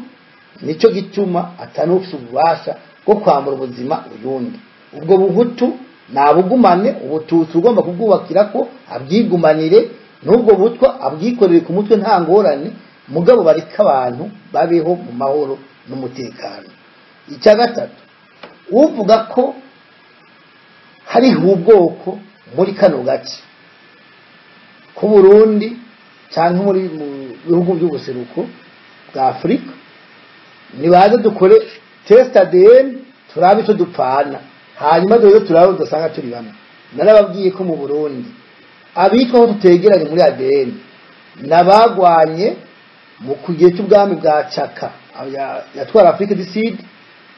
nicyo gituma atanufise ububasha bwo kwambura ubuzima uyundi ubwo buhutu nabugumane ubututsi ugomba kubwubakira ko abwigumanire n'ubwo butwa abwikorere ku mutwe nta ngorane mugabo barika abantu babeho mu mahoro n'umutekano icya gatatu uvuga ko hari ubwoko muri kano gace ku Burundi cyangwa muri mu bihugu by'ubuseruko bwa Afrika nibaze dukore test ADN turabe icyo dupfana hanyuma rero turabe dusanga turi bamwe narababwiye ko mu Burundi abitwa aho tutegeranye muri ADN nabagwanye mu kugiye cy'ubwami bwa Chaka yatwara Afrika du Sud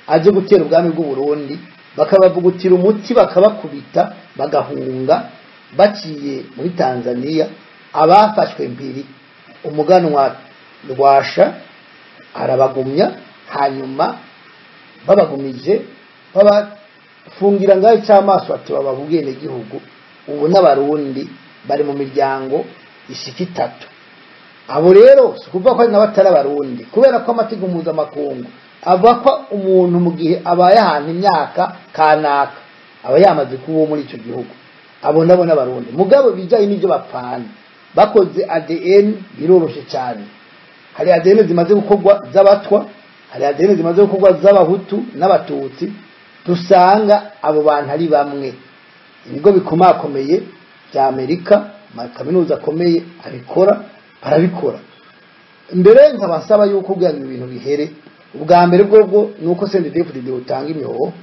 aje gutera ubwami bw'u Burundi bakabavugutira umuti bakabakubita bagahunga baciye muri Tanzania abafashwe mbiri umuganwa rwasha arabagumya hanyuma babagumije babafungira ngaho cy'amaso ati bababugene igihugu ubu n'abarundi bari mu miryango ishika 3 abo rero kuvuga ko ari n'abatari abarundi kubera ko amategeko mpuzamakungu avuga ko umuntu mu gihe abaye ahantu imyaka kanaka aba yamaze kuba muri icyo gihugu abo nabo n'abarundi mugabo bijanye n'ibyo bapfana bakoze ADN biroroshe cyane hari ADN zimaze gukorwa z'abatwa hari ADN zimaze gukorwa z'abahutu n'abatutsi dusanga abo bantu ari bamwe ibigo bikomakomeye bya Amerika kaminuza akomeye abikora barabikora mbere nkabasaba yuko kugira ngo ibintu bihere ubwa mbere bwo nuko CNDD-FDD utanga imihoho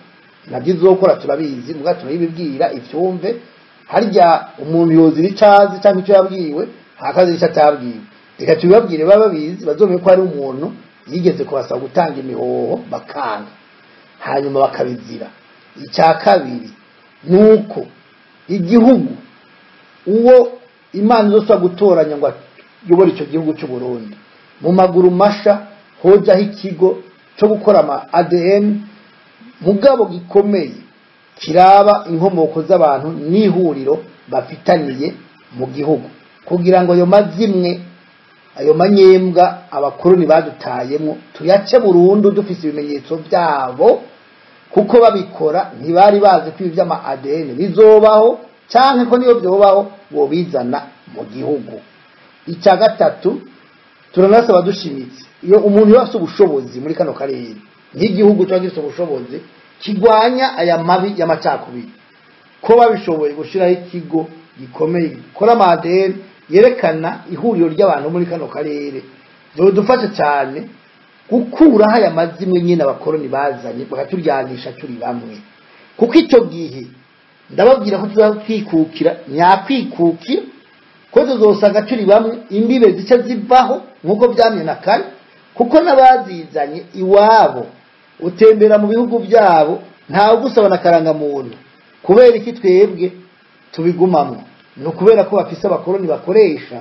nabyo izokora turabizi muga turabibwira ivyumve harya umuntu yozira icazi cyangwa icyo yabwiwe hakazi icyo atabwiwe reka tubibabwire babizi bazome ko ari umuntu yigeze kubasaba gutanga imihoho bakanga hanyuma bakabizira icya kabiri nuko igihugu uwo Imana izosaba gutoranya ngo yobora icyo gihugu cy'u Burundi mu maguru masha hojaho ikigo cyo gukora ama ADN mugabo gikomeye kiraba inkomoko z'abantu n'ihuriro bafitaniye mu gihugu kugira ngo ayo mazimwe ayo manyembwa abakoroni badutayemo tuyace burundu dufise ibimenyetso byabo kuko babikora ntibari bazi ko iby'ama ADN bizobaho cyane ko niyo byobaho bo bizana mu gihugu icya gatatu turanasaba dushimitse iyo umuntu yafite ubushobozi muri kano karere nk'igihugu cyagifite ubushobozi kigwanya aya mabi y'amacakubiri ko babishoboye gushiraho ikigo gikomeye gikora ama ADN yerekana ihuriro ry'abantu muri kano karere dufasha cyane gukuraho aya mazimwe nyine abakoroni bazanye bakaturyanisha turi bamwe kuko icyo gihe ndababwira ko tuzakwikukira nyakwikukira ko tuzosanga turi bamwe imbibe zice zivaho nkuko byamye na kare kuko nabazizanye iwabo utembera mu bihugu byabo ntawe gusaba na karanga muntu kubera iki twebwe tubigumamo no kubera ko bafise abakoroni bakoresha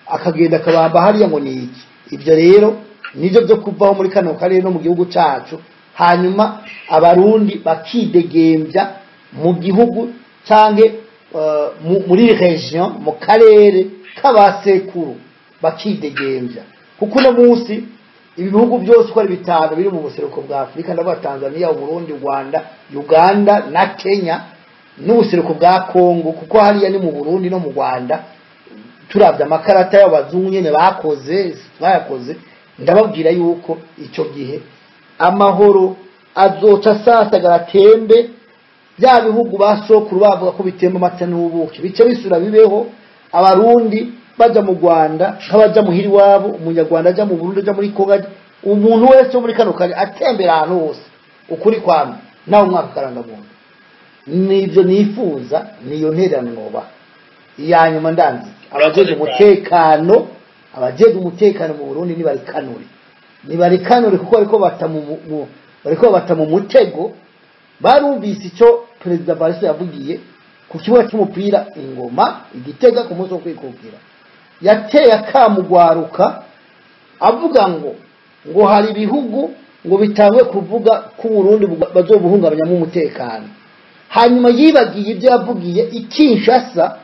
akagenda akabamba hariya ngo ni iki ibyo rero nivyo byo kuvaho muri kano karere no mu gihugu cacu hanyuma abarundi bakidegembya mu gihugu cange muri region mu karere kabasekuru bakidegembya kuko no munsi ibihugu byose ko ari bitanu biri mu buseruko bwa Afrika ndaba Tanzania Burundi Rwanda Uganda na Kenya n'ubuseruko bwa Kongo kuko hariya ni mu Burundi no mu Rwanda turavye amakarata y'abazungu nyene bayakoze ndababwira yuko ico gihe amahoro azoca sasagara tembe bya bihugu basokuru bavuga ko bitemba amata n'ubuki bice bisura bibeho abarundi baja mu Rwanda kabaja muhiri wabo umunyarwanda aja mu Burundi aja muri Kongo umuntu wese muri kano kare atembera ahantu hose ukuri kwamwe nawe umwaka karanga muntu nivyo nifuza niyo nterano noba iyanyuma ndanzi abajeje umutekano mu Burundi nibarikanure kuko bariko bata mu mutego barumvise icyo Perezida Barroso yavugiye ku kibuga cy'umupira ingoma igitega ku munsi wo kwikukira yateye akamugwaruka avuga ngo hari ibihugu ngo bitangwe kuvuga ko Burundi bazobuhungabanya mu umutekano hanyuma yibagiye ibyo yavugiye ikinshasa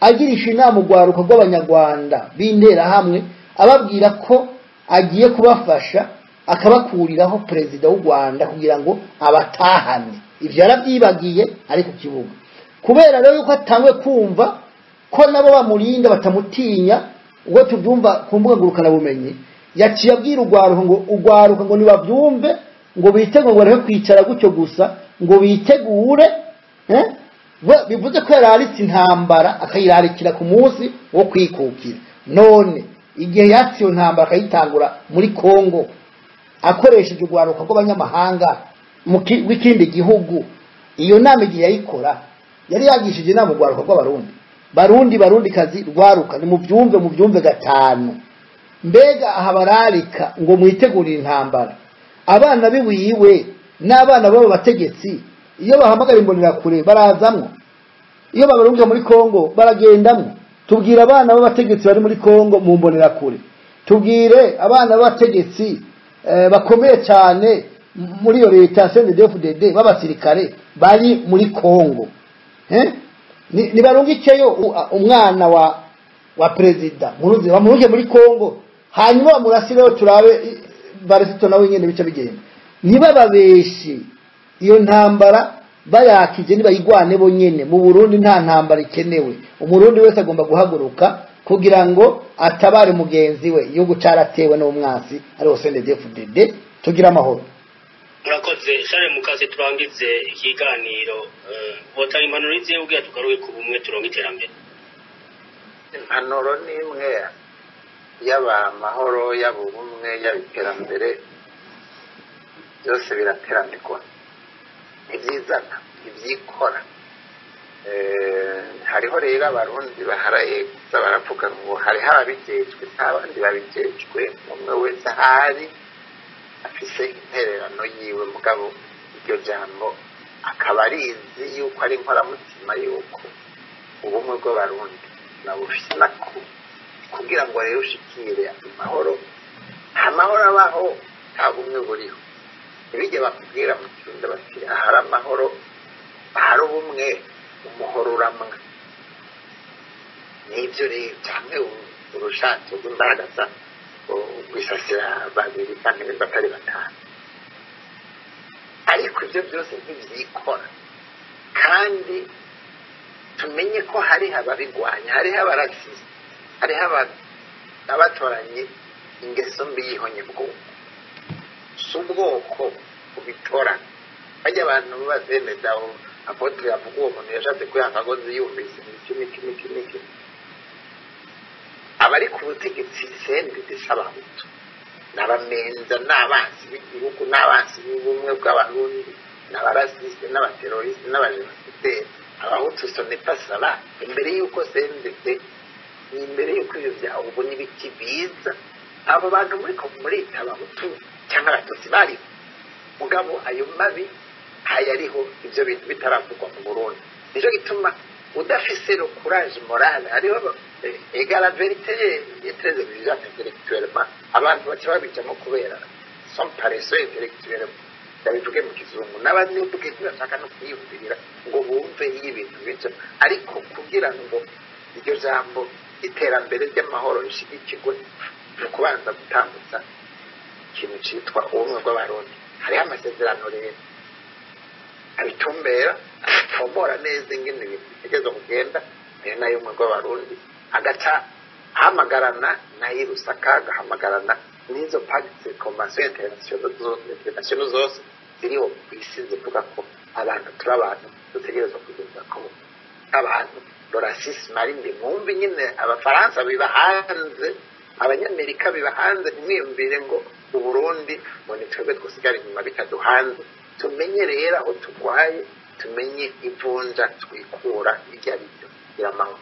agirisha inama ugwaruka rw'abanyarwanda bindera hamwe ababwira ko agiye kubafasha akabakuriraho perezida w'u Rwanda kugira ngo abatahane ivyo yarabyibagiye ari ku kibuga kubera rero yuko atangwe kumva ko nabo bamurinda batamutinya ubwo tuvyumva ku mbuga ngurukana bumenyi yaciye abwira ugwaruka ngo nibavyumve ngo bitegure ngo reho kwicara gutyo gusa ngo bitegure bivuze ko yararitse intambara akayirarikira ku munsi wo kwikukira none igihe yatsiyo ntambara akayitangura muri Kongo akoresheje ugwaruka rw'abanyamahanga w'ikindi gihugu iyo nama igihe yayikora yari yagishije inama ugwaruka rw'abarundi barundi kazi rwaruka ni mu byumve gatanu mbega aha bararika ngo mwitegurire intambara abana biwiwe n'abana babo bategetsi iyo bahamagara imbonera kure barazamwo iyo babarunga muri Kongo baragendamwo tubwira abana b'abategetsi bari muri Kongo mu mbonera kure tubwire abana b'abategetsi bakomeye cyane muri yo leta CNDD-FDD b'abasirikare bari muri Kongo ni barungikeyo umwana wa president bamurunge muri Kongo hanyuma bamurasireho turabe Barroso nawe nyene bica bigenda niba babeshi iyo ntambara bayakije nibayigwane bo nyene mu Burundi nta ntambara ikenewe umurundi wese agomba guhaguruka kugira ngo atabare mugenzi we yo gucaratewe no mwasi ari CNDD-FDD tugira amahoro murakoze share mukaze turangize ikiganiro botari impanuro iziye ubwiye tugaruke ku bumwe turonka iterambere. impanuro ni imwe yaba amahoro yaba ubumwe yaba iterambere byose birateranirwa ibyizana ibyikora. hariho rero abarundi baharaye gusa baravuga ngo hariho ababijejwe n'abandi babijejwe, umwe wese ahari afise intererano yiwe, mugabo iryo jambo akaba arizi yuko ari inkoramutima yuko ubumwe bw'abarundi nabufise nako kugira ngo rero ushikire amahoro. amahoro abaho nta bumwe buriho. ntibijye bakubwira mu kirundi bati ahari amahoro ahari ubumwe umuhoro uramwa. nibyo rero cyane urushatse rw'imbaraga za gwisasira babiri kandi batari batanu, ariko ibyo byose ntibyikora. kandi tumenye ko hariho ababigwanya, hariho abarasisi, hariho abatoranye ingeso mbi yihonye bwoko. si ubwoko ubitora. bajya abantu bazemeza apotre avuga uwo muntu yashatse kwihanga agozi yumvise iki abari ku butegetsi sendi z'abahutu n'abamenza n'abansi b'igihugu n'abansi b'ubumwe bw'abarundi n'abarasisi n'abaterorisi n'abajenosideri. abahutu sone pasala imbere y'uko sendete imbere y'uko ibyo byawe ubu n'ibiti biza abo bantu muri abahutu cyangwa abatutsi bari mugabo ayo mabi hayariho ibyo bintu bitaravugwa mu Burundi. nicyo gituma udafise le courage moral ariho egala verite est très exigeante intellectuellement. abantu baca babijamo kubera son paresseux intellectuellement, ndabivuge mu kizungu. n'abandi ubwenge bashaka no kwiyumvirira ngo bumve y'ibintu bityo, ariko kugira ngo iryo jambo iterambere ry'amahoro rishigikirwe no kubanza gutambutsa ikintu cyitwa ubumwe bw'abarundi. hariho amasezerano rero abitumbera afomora neza ingene ibintu bitegerezwa kugenda, ayo nayo ubumwe bw'abarundi agaca ahamagarana nayo Lusaka, agahamagarana n'izo pacte convention international zose ziriho ku isi zivuga ko abantu turi abantu dutegerezwa kugeza ko abantu racisme ari mbi. mwumve nyine abafaransa biba hanze, abanyamerika biba hanze, ntimwiyumvire ngo uburundi ngo ni twebwe twasigara inyuma bitaduhanze. tumenye rero aho turwaye, tumenye ivunja twikura iryo ari ryo iramahoro.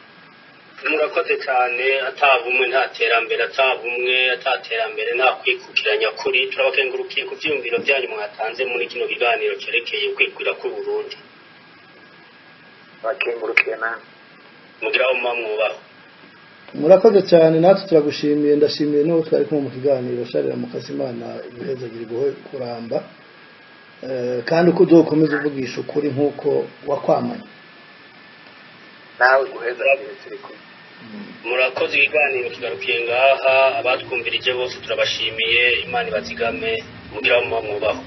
murakoze cyane. atabumwe nta terambere, atabumwe ataterambere nta kwikukiranya kuri. turabakengurukiye ku byiyumviro byanyu mwatanze muri kino kiganiro cyerekeye kwikwira k'uburundi. bakengurukiye namwe mugira aho muba mwubaho. murakoze cyane, natwe turagushimiye. ndashimiye n'uwo twari kumwe mu kiganiro sharira Mukazimana ibihezagiri kuramba, kandi uko uzokomeza uvugisha ukuri nk'uko wakwamanye nawe guhezagire siriko. murakoze. ikiganiro kigarukiye ngaha. abatwumvirije bose turabashimiye. imana ibazigame. mugira aho muba mwubaho.